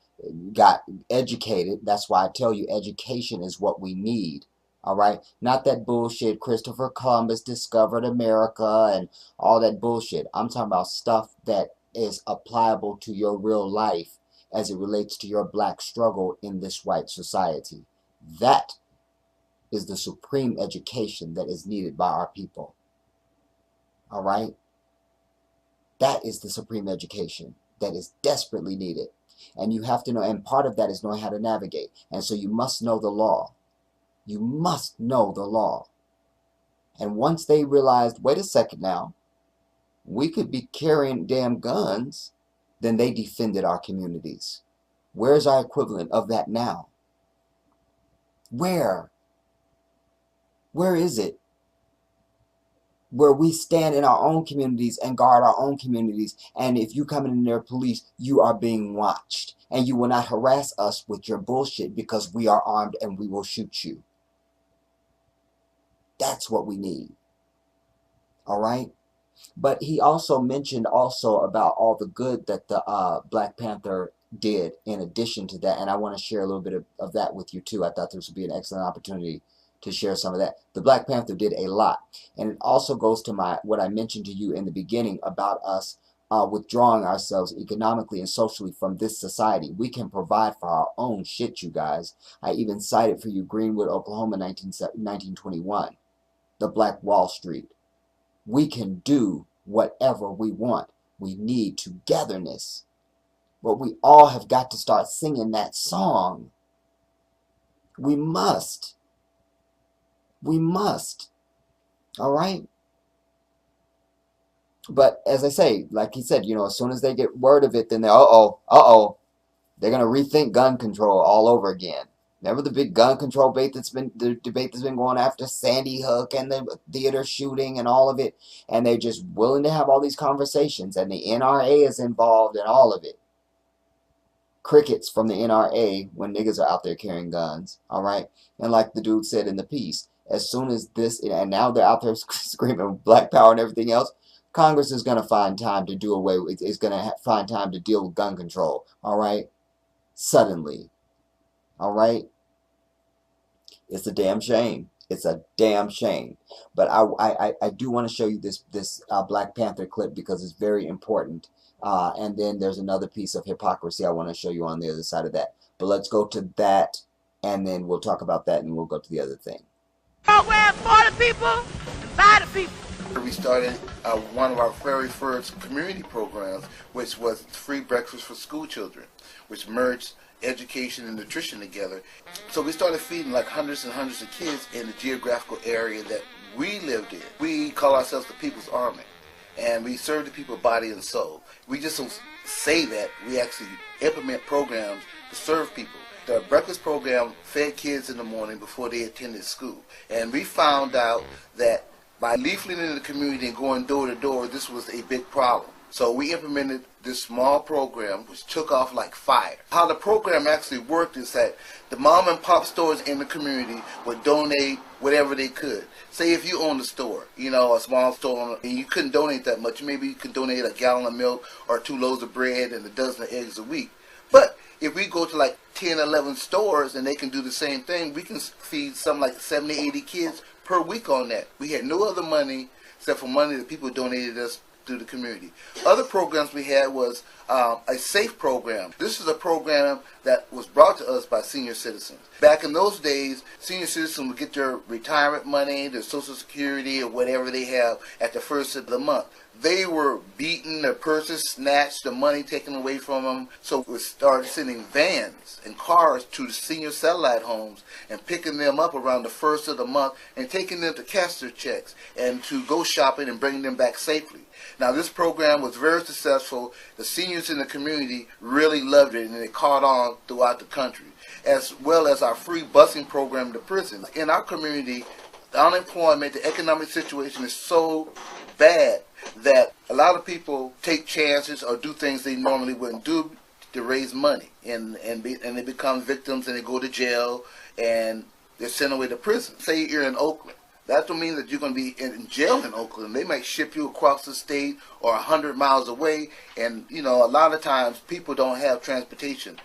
S1: got educated. That's why I tell you education is what we need. All right, not that bullshit Christopher Columbus discovered America and all that bullshit. I'm talking about stuff that is applicable to your real life as it relates to your black struggle in this white society. That is the supreme education that is needed by our people. All right, that is the supreme education that is desperately needed. And you have to know, and part of that is knowing how to navigate. And so you must know the law. You must know the law. And once they realized, wait a second now, we could be carrying damn guns, then they defended our communities. Where's our equivalent of that now? Where? Where is it? Where we stand in our own communities and guard our own communities, and if you come in their police, you are being watched. And you will not harass us with your bullshit because we are armed and we will shoot you. That's what we need. All right? But he also mentioned about all the good that the Black Panther did in addition to that. And I want to share a little bit of that with you too. I thought this would be an excellent opportunity to share some of that. The Black Panther did a lot. And it also goes to what I mentioned to you in the beginning about us withdrawing ourselves economically and socially from this society. We can provide for our own shit, you guys. I even cited for you Greenwood, Oklahoma, 1921. The Black Wall Street. We can do whatever we want. We need togetherness. But we all have got to start singing that song. We must. We must. All right? But as I say, like he said, as soon as they get word of it, then they're, they're going to rethink gun control all over again. Remember the big gun control debate that's been going after Sandy Hook and the theater shooting and all of it, and they're just willing to have all these conversations, and the NRA is involved in all of it. Crickets from the NRA when niggas are out there carrying guns, all right? And like the dude said in the piece, as soon as this, and now they're out there screaming Black Power and everything else, Congress is going to find time to do away with, is going to find time to deal with gun control, all right? Suddenly. All right? It's a damn shame. It's a damn shame. But I do want to show you this Black Panther clip because it's very important. And then there's another piece of hypocrisy I want to show you on the other side of that. But let's go to that, and then we'll talk about that, and we'll go to the other thing.
S17: Program for the people and by the people.
S15: We started one of our very first community programs, which was free breakfast for school children, which merged education and nutrition together. So we started feeding like hundreds and hundreds of kids in the geographical area that we lived in. We call ourselves the People's Army, and we serve the people body and soul. We just don't say that, we actually implement programs to serve people. The breakfast program fed kids in the morning before they attended school, and we found out that by leafleting in the community and going door to door, this was a big problem. So we implemented this small program which took off like fire. How the program actually worked is that the mom and pop stores in the community would donate whatever they could. Say if you own a store, you know, a small store, and you couldn't donate that much, maybe you could donate a gallon of milk or 2 loaves of bread and a dozen of eggs a week. But if we go to like 10, 11 stores and they can do the same thing, we can feed something like 70, 80 kids per week on that. We had no other money except for money that people donated us through the community. Other programs we had was a SAFE program. This is a program that was brought to us by senior citizens. Back in those days, senior citizens would get their retirement money, their Social Security, or whatever they have at the first of the month. They were beaten, their purses snatched, the money taken away from them. So we started sending vans and cars to the senior satellite homes and picking them up around the first of the month and taking them to cash their checks and to go shopping and bringing them back safely. Now this program was very successful. The seniors in the community really loved it, and it caught on throughout the country, as well as our free busing program to prisons. In our community, the unemployment, the economic situation is so bad that a lot of people take chances or do things they normally wouldn't do to raise money, and they become victims and they go to jail and they're sent away to prison. Say you're in Oakland. That don't mean that you're going to be in jail in Oakland. They might ship you across the state or 100 miles away, and you know, a lot of times people don't have transportation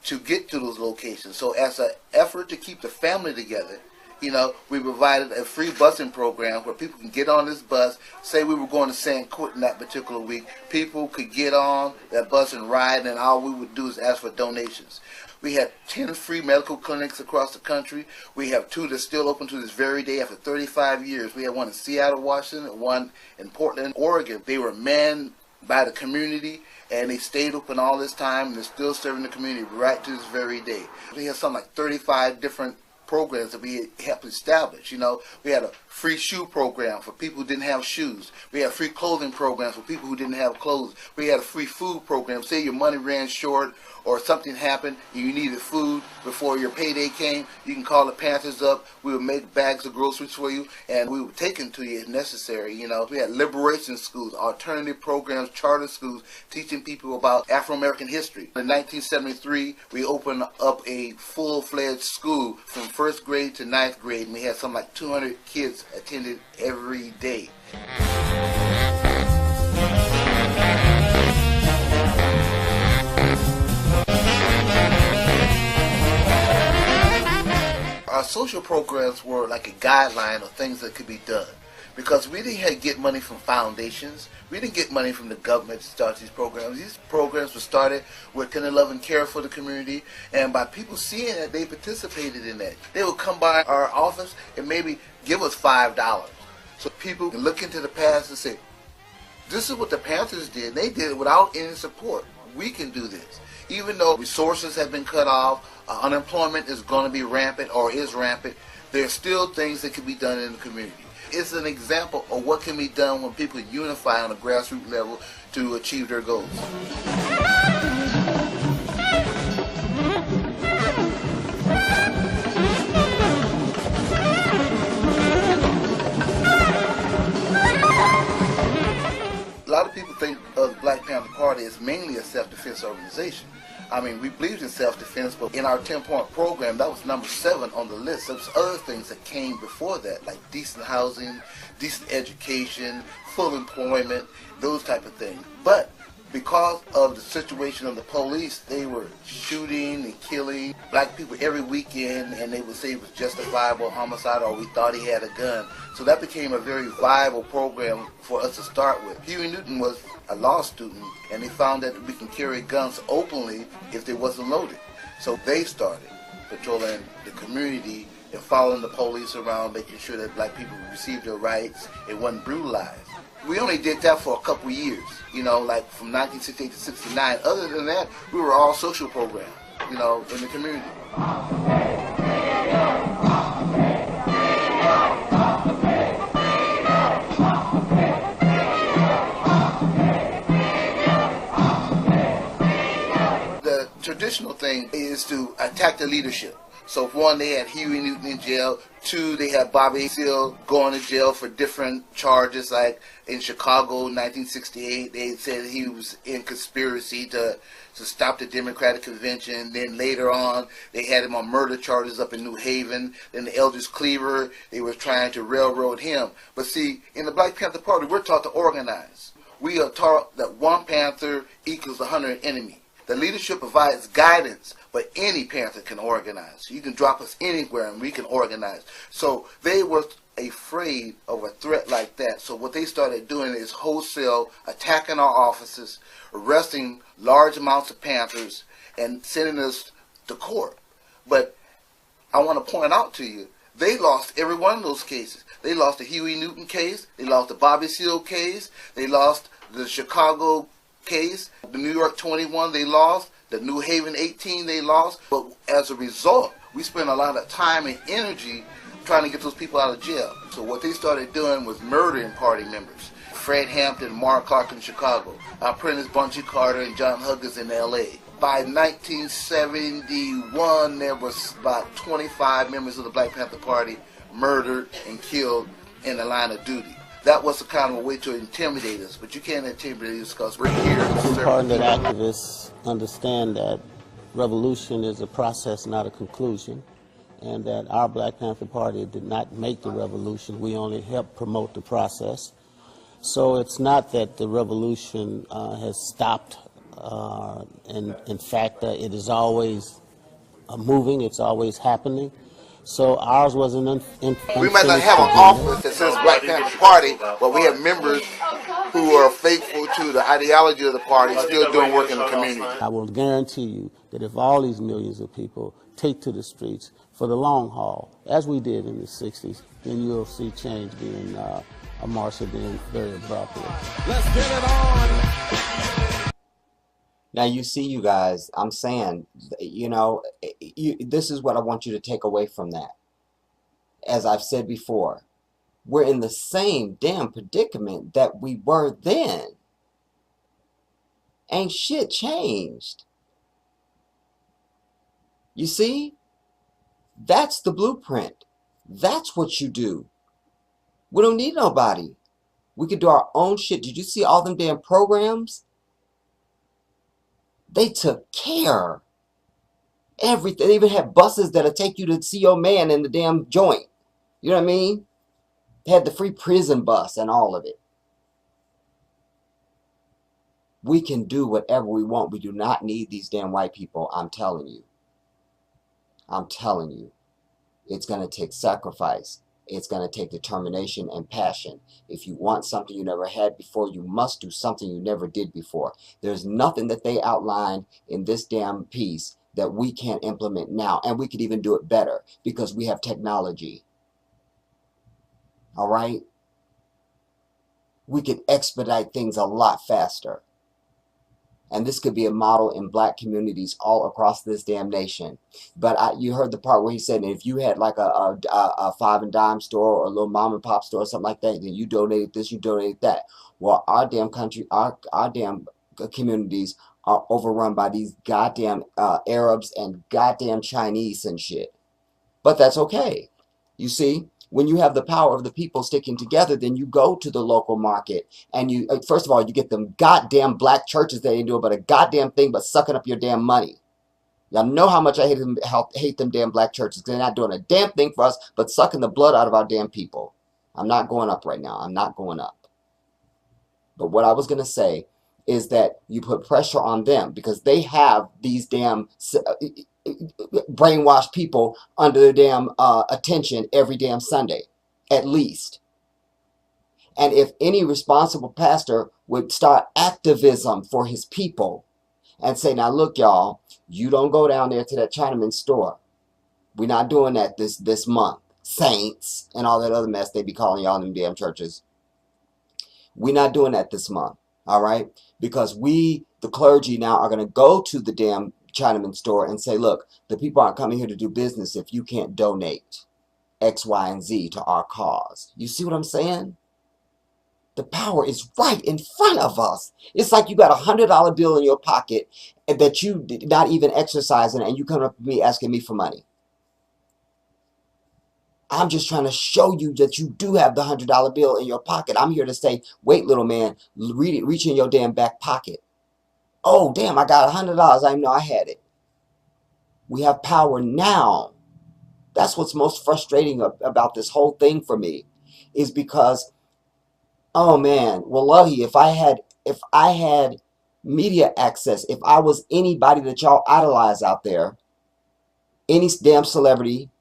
S15: to get to those locations. So as an effort to keep the family together, you know, we provided a free busing program where people can get on this bus. Say we were going to San Quentin that particular week, people could get on that bus and ride, and all we would do is ask for donations. We had 10 free medical clinics across the country. We have 2 that's still open to this very day after 35 years. We had one in Seattle, Washington, and one in Portland, Oregon. They were manned by the community, and they stayed open all this time, and they're still serving the community right to this very day. We have something like 35 different programs that we helped establish. You know, we had a free shoe program for people who didn't have shoes. We had free clothing programs for people who didn't have clothes. We had a free food program. Say your money ran short or something happened and you needed food before your payday came, you can call the Panthers up. We would make bags of groceries for you, and we would take them to you if necessary. You know, we had liberation schools, alternative programs, charter schools, teaching people about Afro-American history. In 1973, we opened up a full-fledged school from 1st grade to 9th grade, and we had something like 200 kids attended every day. Our social programs were like a guideline of things that could be done, because we didn't get money from foundations. We didn't get money from the government to start these programs. These programs were started with tender love and care for the community, and by people seeing that, they participated in that. They would come by our office and maybe give us $5. So people can look into the past and say, this is what the Panthers did. They did it without any support. We can do this. Even though resources have been cut off, unemployment is going to be rampant or is rampant, there's still things that can be done in the community. It's an example of what can be done when people unify on a grassroots level to achieve their goals. A lot of people think of the Black Panther Party as mainly a self-defense organization. I mean, we believed in self-defense, but in our 10-point program, that was number 7 on the list. There was other things that came before that, like decent housing, decent education, full employment, those type of things. But
S18: Because of the situation of the police, they were shooting and killing black people every weekend, and they would say it was justifiable homicide or we thought he had a gun. So that became a very viable program for us to start with. Huey Newton was a law student, and they found that we can carry guns openly if they wasn't loaded. So they started patrolling the community and following the police around, making sure that black people received their rights and wasn't brutalized. We only did that for a couple years, you know, like from 1968 to 69. Other than that, we were all social programs, you know, in the community. The traditional thing is to attack the leadership. So for one, they had Huey Newton in jail. Two, they had Bobby Seale going to jail for different charges. Like in Chicago, 1968, they said he was in conspiracy to stop the Democratic Convention. Then later on, they had him on murder charges up in New Haven. Then the Eldridge Cleaver, they were trying to railroad him. But see, in the Black Panther Party, we're taught to organize. We are taught that one Panther equals 100 enemy. The leadership provides guidance, but any Panther can organize. You can drop us anywhere and we can organize. So they were afraid of a threat like that. So what they started doing is wholesale attacking our offices, arresting large amounts of Panthers, and sending us to court. But I want to point out to you, they lost every one of those cases. They lost the Huey Newton case. They lost the Bobby Seale case. They lost the Chicago case. The New York 21 they lost. The New Haven 18 they lost. But as a result, we spent a lot of time and energy trying to get those people out of jail. So what they started doing was murdering party members. Fred Hampton, Mark Clark in Chicago. Prentice Bunchy Carter and John Huggins in L.A. By 1971, there was about 25 members of the Black Panther Party murdered and killed in the line of duty. That was a kind of a way to intimidate us, but you can't intimidate us because we're here.
S19: It's important that activists understand that revolution is a process, not a conclusion, and that our Black Panther Party did not make the revolution. We only helped promote the process. So it's not that the revolution has stopped. In fact, it is always moving. It's always happening. So ours was an
S18: we might not have an office that says Black Panther Party, but we have members who are faithful to the ideology of the party, still doing work in the community.
S19: I will guarantee you that if all these millions of people take to the streets for the long haul, as we did in the 60s, then you'll see change being a march being very abruptly.
S15: Let's get it on!
S1: Now you see, you guys, I'm saying, you know, this is what I want you to take away from that. As I've said before, we're in the same damn predicament that we were then. Ain't shit changed. You see? That's the blueprint. That's what you do. We don't need nobody. We can do our own shit. Did you see all them damn programs? They took care. Everything. They even had buses that'll take you to see your man in the damn joint. You know what I mean? They had the free prison bus and all of it. We can do whatever we want. We do not need these damn white people. I'm telling you. I'm telling you. It's going to take sacrifice. It's going to take determination and passion. If you want something you never had before, you must do something you never did before. There's nothing that they outlined in this damn piece that we can't implement now. And we could even do it better because we have technology. All right? We could expedite things a lot faster. And this could be a model in black communities all across this damn nation. But you heard the part where he said, if you had like a five and dime store or a little mom and pop store or something like that, then you donated this, you donated that. Well, our damn country, our damn communities are overrun by these goddamn Arabs and goddamn Chinese and shit. But that's okay. You see? When you have the power of the people sticking together, then you go to the local market and you, first of all, you get them goddamn black churches that ain't doing but a goddamn thing but sucking up your damn money. Y'all know how much I hate them damn black churches because they're not doing a damn thing for us but sucking the blood out of our damn people. I'm not going up right now. I'm not going up. But what I was going to say is that you put pressure on them because they have these damn brainwashed people under their damn attention every damn Sunday, at least. And if any responsible pastor would start activism for his people and say, now look, y'all, you don't go down there to that Chinaman store. We're not doing that this month. Saints and all that other mess they be calling y'all in them damn churches. We're not doing that this month, all right? Because we, the clergy now, are going to go to the damn Chinaman store and say, look, the people aren't coming here to do business if you can't donate X, Y, and Z to our cause. You see what I'm saying? The power is right in front of us. It's like you got a $100 bill in your pocket that you did not even exercising, and you come up to me asking me for money. I'm just trying to show you that you do have the $100 bill in your pocket. I'm here to say, wait, little man, reach in your damn back pocket. Oh, damn, I got $100. I didn't know I had it. We have power now. That's what's most frustrating about this whole thing for me, is because, oh man, wallahi, if I had media access, if I was anybody that y'all idolize out there, any damn celebrity,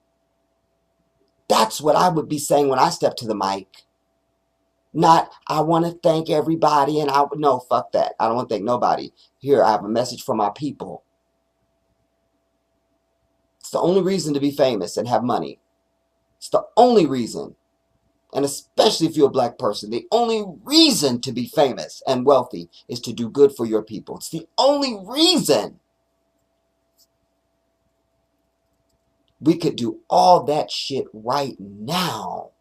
S1: that's what I would be saying when I step to the mic. Not, I want to thank everybody, and no, fuck that. I don't want to thank nobody. Here, I have a message for my people. It's the only reason to be famous and have money. It's the only reason. And especially if you're a black person, the only reason to be famous and wealthy is to do good for your people. It's the only reason. We could do all that shit right now.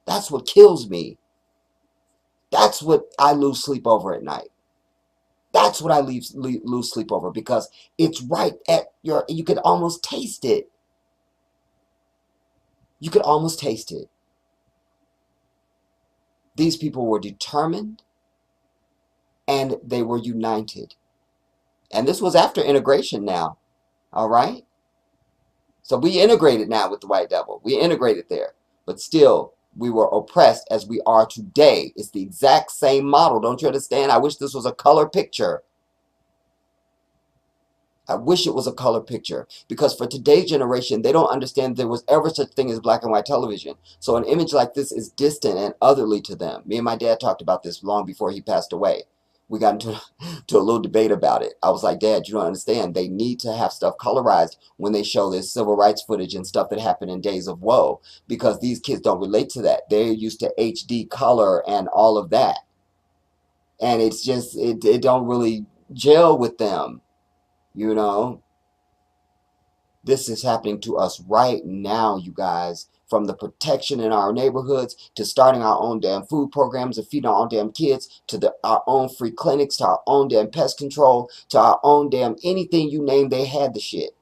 S1: That's what kills me. That's what I lose sleep over at night. That's what I lose sleep over, because it's right at your, you could almost taste it. You could almost taste it. These people were determined and they were united. And this was after integration now. All right? So we integrated now with the white devil. We integrated there. But still, we were oppressed as we are today. It's the exact same model. Don't you understand? I wish this was a color picture. I wish it was a color picture, because for today's generation, they don't understand there was ever such thing as black and white television. So an image like this is distant and otherly to them. Me and my dad talked about this long before he passed away. We got into a little debate about it. I was like, Dad, you don't understand. They need to have stuff colorized when they show this civil rights footage and stuff that happened in days of woe, because these kids don't relate to that. They're used to HD color and all of that. And it's just, it don't really gel with them. You know, this is happening to us right now, you guys. From the protection in our neighborhoods, to starting our own damn food programs and feeding our own damn kids, to our own free clinics, to our own damn pest control, to our own damn anything you name, they had the shit.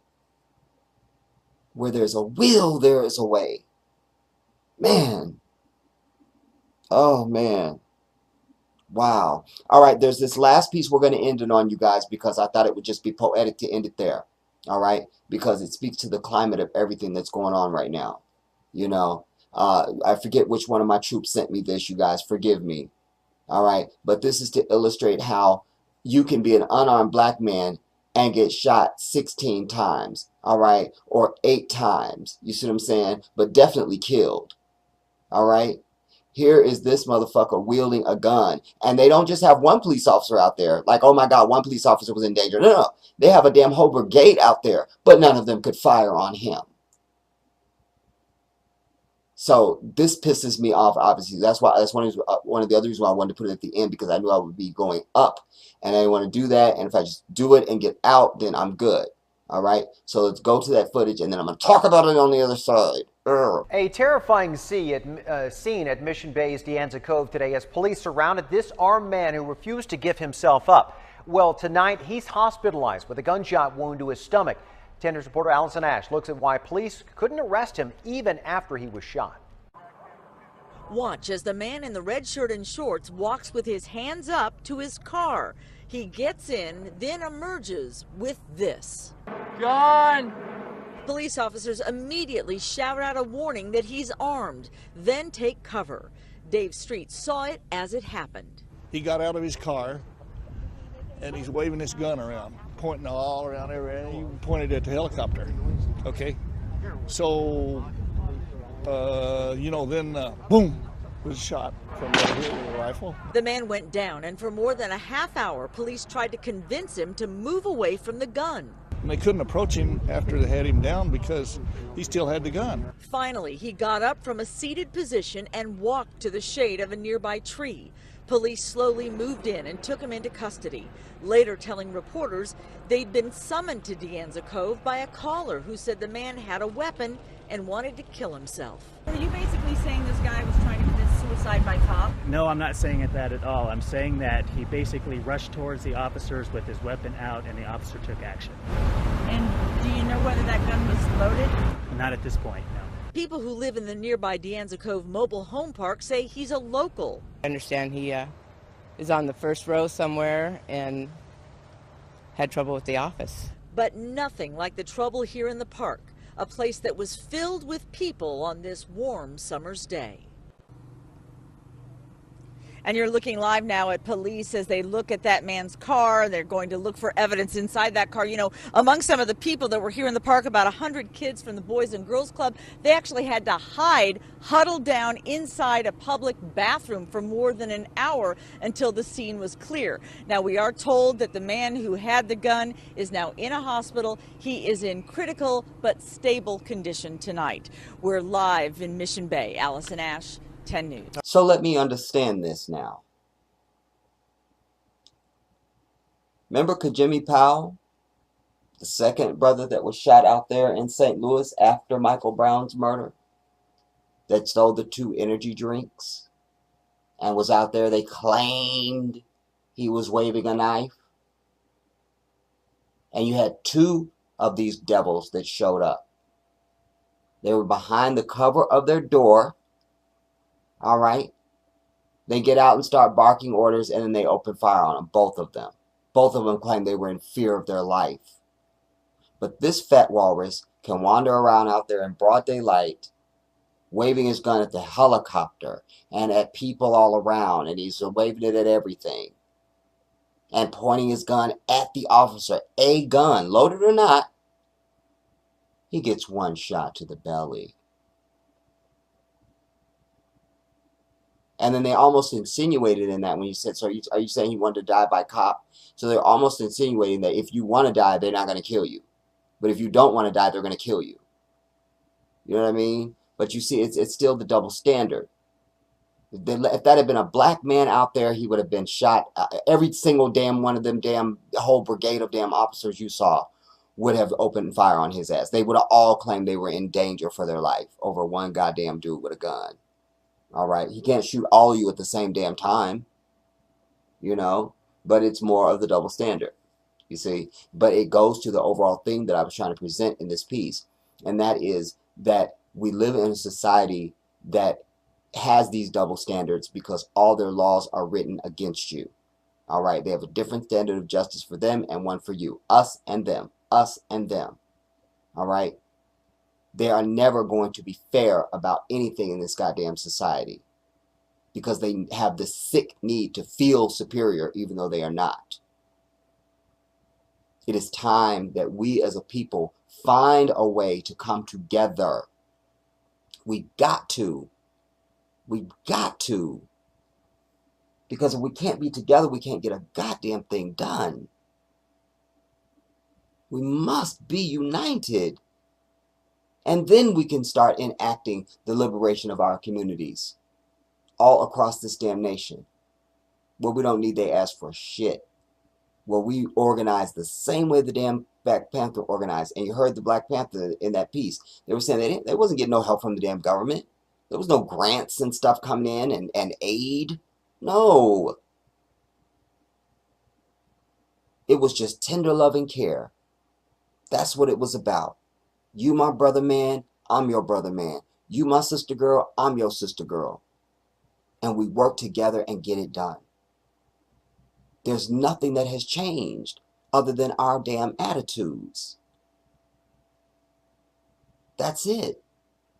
S1: Where there's a will, there is a way. Man. Oh, man. Wow. All right, there's this last piece we're going to end it on, you guys, because I thought it would just be poetic to end it there. All right? Because it speaks to the climate of everything that's going on right now. You know, I forget which one of my troops sent me this, you guys. Forgive me. All right? But this is to illustrate how you can be an unarmed black man and get shot 16 times. All right? Or 8 times. You see what I'm saying? But definitely killed. All right? Here is this motherfucker wielding a gun. And they don't just have one police officer out there. Like, oh my God, one police officer was in danger. No, no. They have a damn whole brigade out there. But none of them could fire on him. So this pisses me off, obviously. That's why, that's one of the other reasons why I wanted to put it at the end, because I knew I would be going up. And I didn't want to do that. And if I just do it and get out, then I'm good. All right? So let's go to that footage, and then I'm going to talk about it on the other side.
S20: A terrifying scene at Mission Bay's De Anza Cove today as police surrounded this armed man who refused to give himself up. Well, tonight he's hospitalized with a gunshot wound to his stomach. 10 News reporter Allison Ash looks at why police couldn't arrest him even after he was shot.
S21: Watch as the man in the red shirt and shorts walks with his hands up to his car. He gets in, then emerges with this. John! Police officers immediately shout out a warning that he's armed, then take cover. Dave Street saw it as it happened.
S11: He got out of his car,
S15: and he's waving this gun around, pointing all around everywhere, and he pointed at the helicopter. Okay, so then boom, was shot from the rifle.
S21: The man went down, and for more than a half hour, police tried to convince him to move away from the gun.
S15: And they couldn't approach him after they had him down because he still had the gun.
S21: Finally, he got up from a seated position and walked to the shade of a nearby tree. Police slowly moved in and took him into custody, later telling reporters they'd been summoned to De Anza Cove by a caller who said the man had a weapon and wanted to kill himself.
S3: Are you basically saying this guy was trying to commit suicide by cop?
S22: No, I'm not saying that at all. I'm saying that he basically rushed towards the officers with his weapon out, and the officer took action.
S3: And do you know whether that gun was loaded?
S22: Not at this point, no.
S21: People who live in the nearby De Anza Cove mobile home park say he's a local.
S23: I understand he is on the first row somewhere and had trouble with the office.
S21: But nothing like the trouble here in the park, a place that was filled with people on this warm summer's day. And you're looking live now at police as they look at that man's car. They're going to look for evidence inside that car. You know, among some of the people that were here in the park, about 100 kids from the Boys and Girls Club, they actually had to hide, huddled down inside a public bathroom for more than an hour until the scene was clear. Now, we are told that the man who had the gun is now in a hospital. He is in critical but stable condition tonight. We're live in Mission Bay. Allison Ash, 10 News.
S1: So let me understand this now. Remember Huey Powell, the second brother that was shot out there in St. Louis after Michael Brown's murder, that stole the 2 energy drinks and was out there? They claimed he was waving a knife. And you had 2 of these devils that showed up. They were behind the cover of their door. All right. They get out and start barking orders, and then they open fire on them, both of them. Both of them claim they were in fear of their life. But this fat walrus can wander around out there in broad daylight, waving his gun at the helicopter and at people all around, and he's waving it at everything. And pointing his gun at the officer, a gun, loaded or not. He gets 1 shot to the belly. And then they almost insinuated in that when you said, so are you saying he wanted to die by cop? So they're almost insinuating that if you want to die, they're not going to kill you. But if you don't want to die, they're going to kill you. You know what I mean? But you see, it's still the double standard. If that had been a black man out there, he would have been shot. Every single damn one of them whole brigade of damn officers you saw would have opened fire on his ass. They would have all claimed they were in danger for their life over one goddamn dude with a gun. All right, he can't shoot all of you at the same damn time, you know, but it's more of the double standard, you see. But it goes to the overall thing that I was trying to present in this piece, and that is that we live in a society that has these double standards because all their laws are written against you. All right, they have a different standard of justice for them and one for you, us and them, us and them. All right. They are never going to be fair about anything in this goddamn society because they have this sick need to feel superior even though they are not. It is time that we as a people find a way to come together. We got to. We got to. Because if we can't be together, we can't get a goddamn thing done. We must be united. And then we can start enacting the liberation of our communities all across this damn nation, where we don't need their ass for shit, where we organize the same way the damn Black Panther organized. And you heard the Black Panther in that piece. They were saying they wasn't getting no help from the damn government. There was no grants and stuff coming in and aid. No. It was just tender loving care. That's what it was about. You my brother man, I'm your brother man. You my sister girl, I'm your sister girl. And we work together and get it done. There's nothing that has changed other than our damn attitudes. That's it.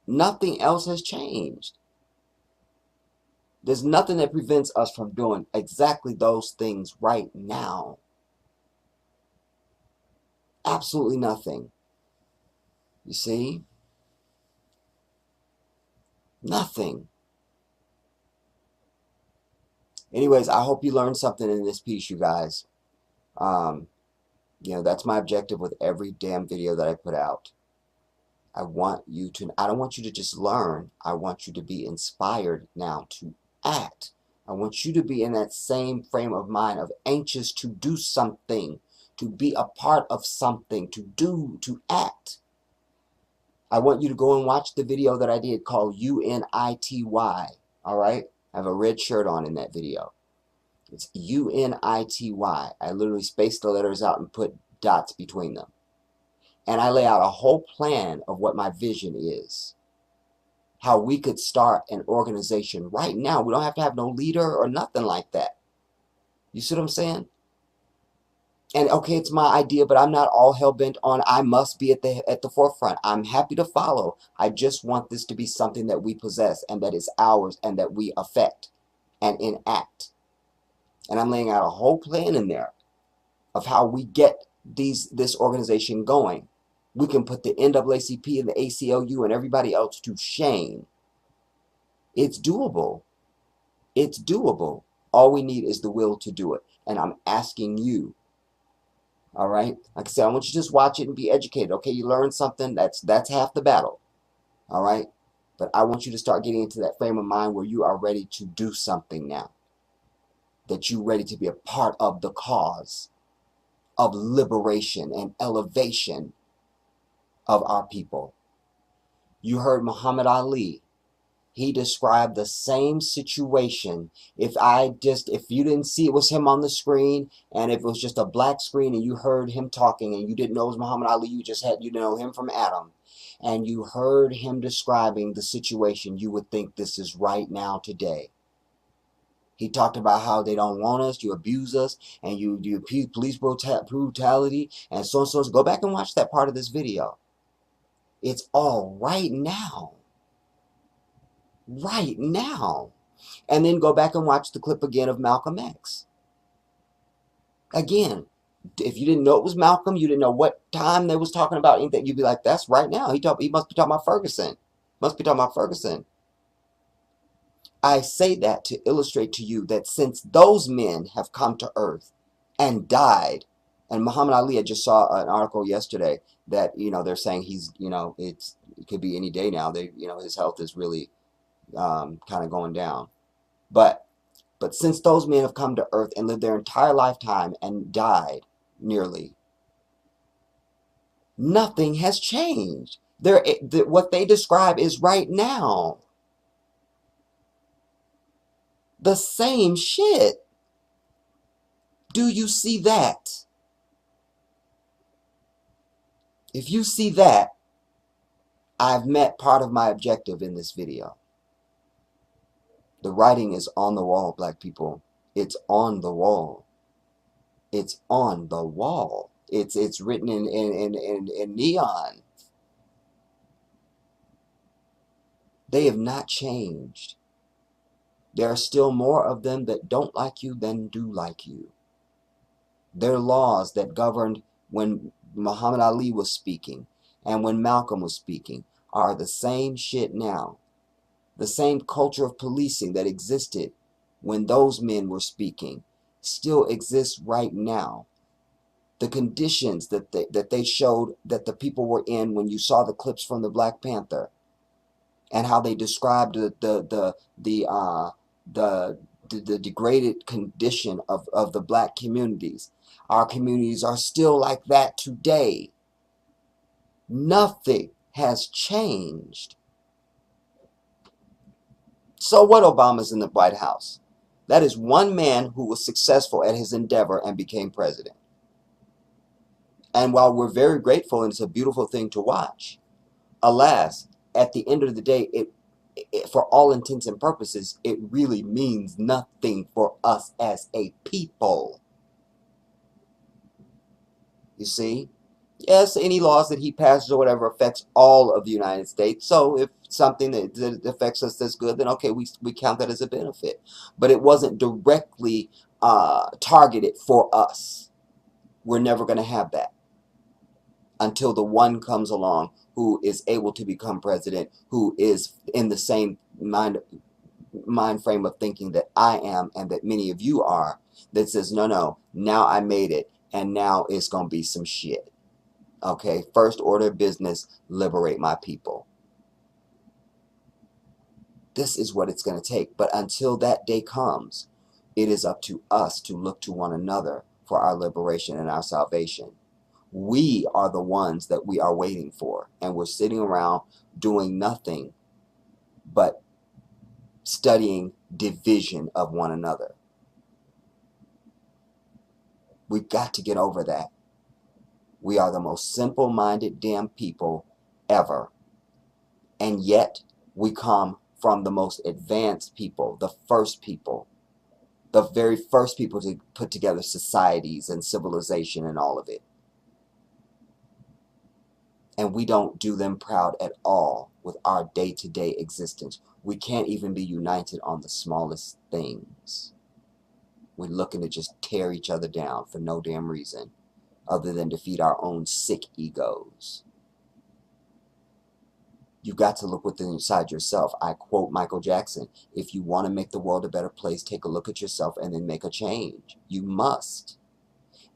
S1: Nothing else has changed. There's nothing that prevents us from doing exactly those things right now. Absolutely nothing. You see? Nothing. Anyways, I hope you learned something in this piece, you guys. You know, that's my objective with every damn video that I put out. I don't want you to just learn. I want you to be inspired now to act. I want you to be in that same frame of mind of anxious to do something, to be a part of something, to act. I want you to go and watch the video that I did called UNITY. All right? I have a red shirt on in that video. It's UNITY. I literally spaced the letters out and put dots between them. And I lay out a whole plan of what my vision is. How we could start an organization right now. We don't have to have no leader or nothing like that. You see what I'm saying? And okay, it's my idea, but I'm not all hell-bent on I must be at the forefront. I'm happy to follow. I just want this to be something that we possess and that is ours and that we affect and enact. And I'm laying out a whole plan in there of how we get this organization going. We can put the NAACP and the ACLU and everybody else to shame. It's doable. It's doable. All we need is the will to do it. And I'm asking you, all right? Like I said, I want you to just watch it and be educated. Okay, you learned something. That's half the battle. All right? But I want you to start getting into that frame of mind where you are ready to do something now. That you're ready to be a part of the cause of liberation and elevation of our people. You heard Muhammad Ali. He described the same situation. If you didn't see it was him on the screen, and if it was just a black screen and you heard him talking and you didn't know it was Muhammad Ali, you know him from Adam, and you heard him describing the situation, you would think this is right now today. He talked about how they don't want us, you abuse us, and you abuse police brutality, and so on and so on. Go back and watch that part of this video. It's all right now. Right now. And then go back and watch the clip again of Malcolm X. Again, if you didn't know it was Malcolm, you didn't know what time they was talking about anything, you'd be like, that's right now. He must be talking about Ferguson. Must be talking about Ferguson. I say that to illustrate to you that since those men have come to earth and died, and Muhammad Ali, I just saw an article yesterday that, they're saying he's, it could be any day now. His health is really kind of going down. But since those men have come to earth and lived their entire lifetime and died nearly, nothing has changed. What they describe is right now. The same shit. Do you see that? If you see that, I've met part of my objective in this video. The writing is on the wall, black people. It's on the wall. It's on the wall. It's written in neon. They have not changed. There are still more of them that don't like you than do like you. Their laws that governed when Muhammad Ali was speaking and when Malcolm was speaking are the same shit now. The same culture of policing that existed when those men were speaking still exists right now. The conditions that they showed that the people were in when you saw the clips from the Black Panther and how they described the degraded condition of the black communities. Our communities are still like that today. Nothing has changed. So what, Obama's in the White House? That is one man who was successful at his endeavor and became president. And while we're very grateful and it's a beautiful thing to watch, alas, at the end of the day, for all intents and purposes, it really means nothing for us as a people. You see? Yes, any laws that he passes or whatever affects all of the United States. So if something that affects us that's good, then okay, we count that as a benefit. But it wasn't directly targeted for us. We're never going to have that. until the one comes along who is able to become president, who is in the same mind frame of thinking that I am and that many of you are, that says, no, now I made it, and now it's going to be some shit. Okay, first order of business, liberate my people. This is what it's going to take. But until that day comes, it is up to us to look to one another for our liberation and our salvation. We are the ones that we are waiting for, and we're sitting around doing nothing but studying division of one another. We've got to get over that. We are the most simple-minded damn people ever. And yet, we come from the most advanced people, the first people, the very first people to put together societies and civilization and all of it. And we don't do them proud at all with our day-to-day existence. We can't even be united on the smallest things. We're looking to just tear each other down for no damn reason other than to feed our own sick egos. You've got to look within inside yourself. I quote Michael Jackson, if you want to make the world a better place, take a look at yourself and then make a change. You must.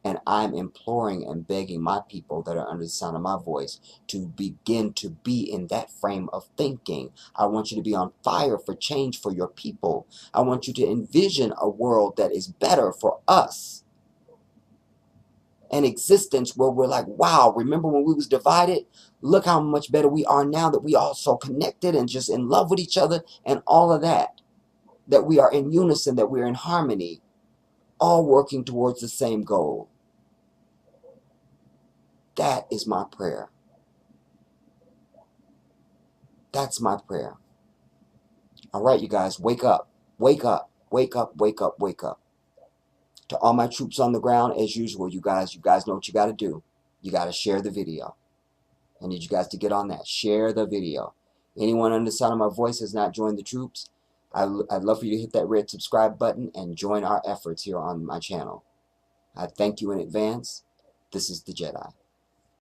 S1: And I'm imploring and begging my people that are under the sound of my voice to begin to be in that frame of thinking. I want you to be on fire for change for your people. I want you to envision a world that is better for us. An existence where we're like, wow, remember when we was divided? Look how much better we are now that we all so connected and just in love with each other and all of that. That we are in unison, that we're in harmony, all working towards the same goal. That is my prayer. That's my prayer. All right, you guys, wake up. Wake up. Wake up, wake up, wake up. To all my troops on the ground, as usual, you guys know what you got to do. You got to share the video. I need you guys to get on that. Share the video. Anyone under the sound of my voice has not joined the troops, I'd love for you to hit that red subscribe button and join our efforts here on my channel. I thank you in advance. This is the Jedi.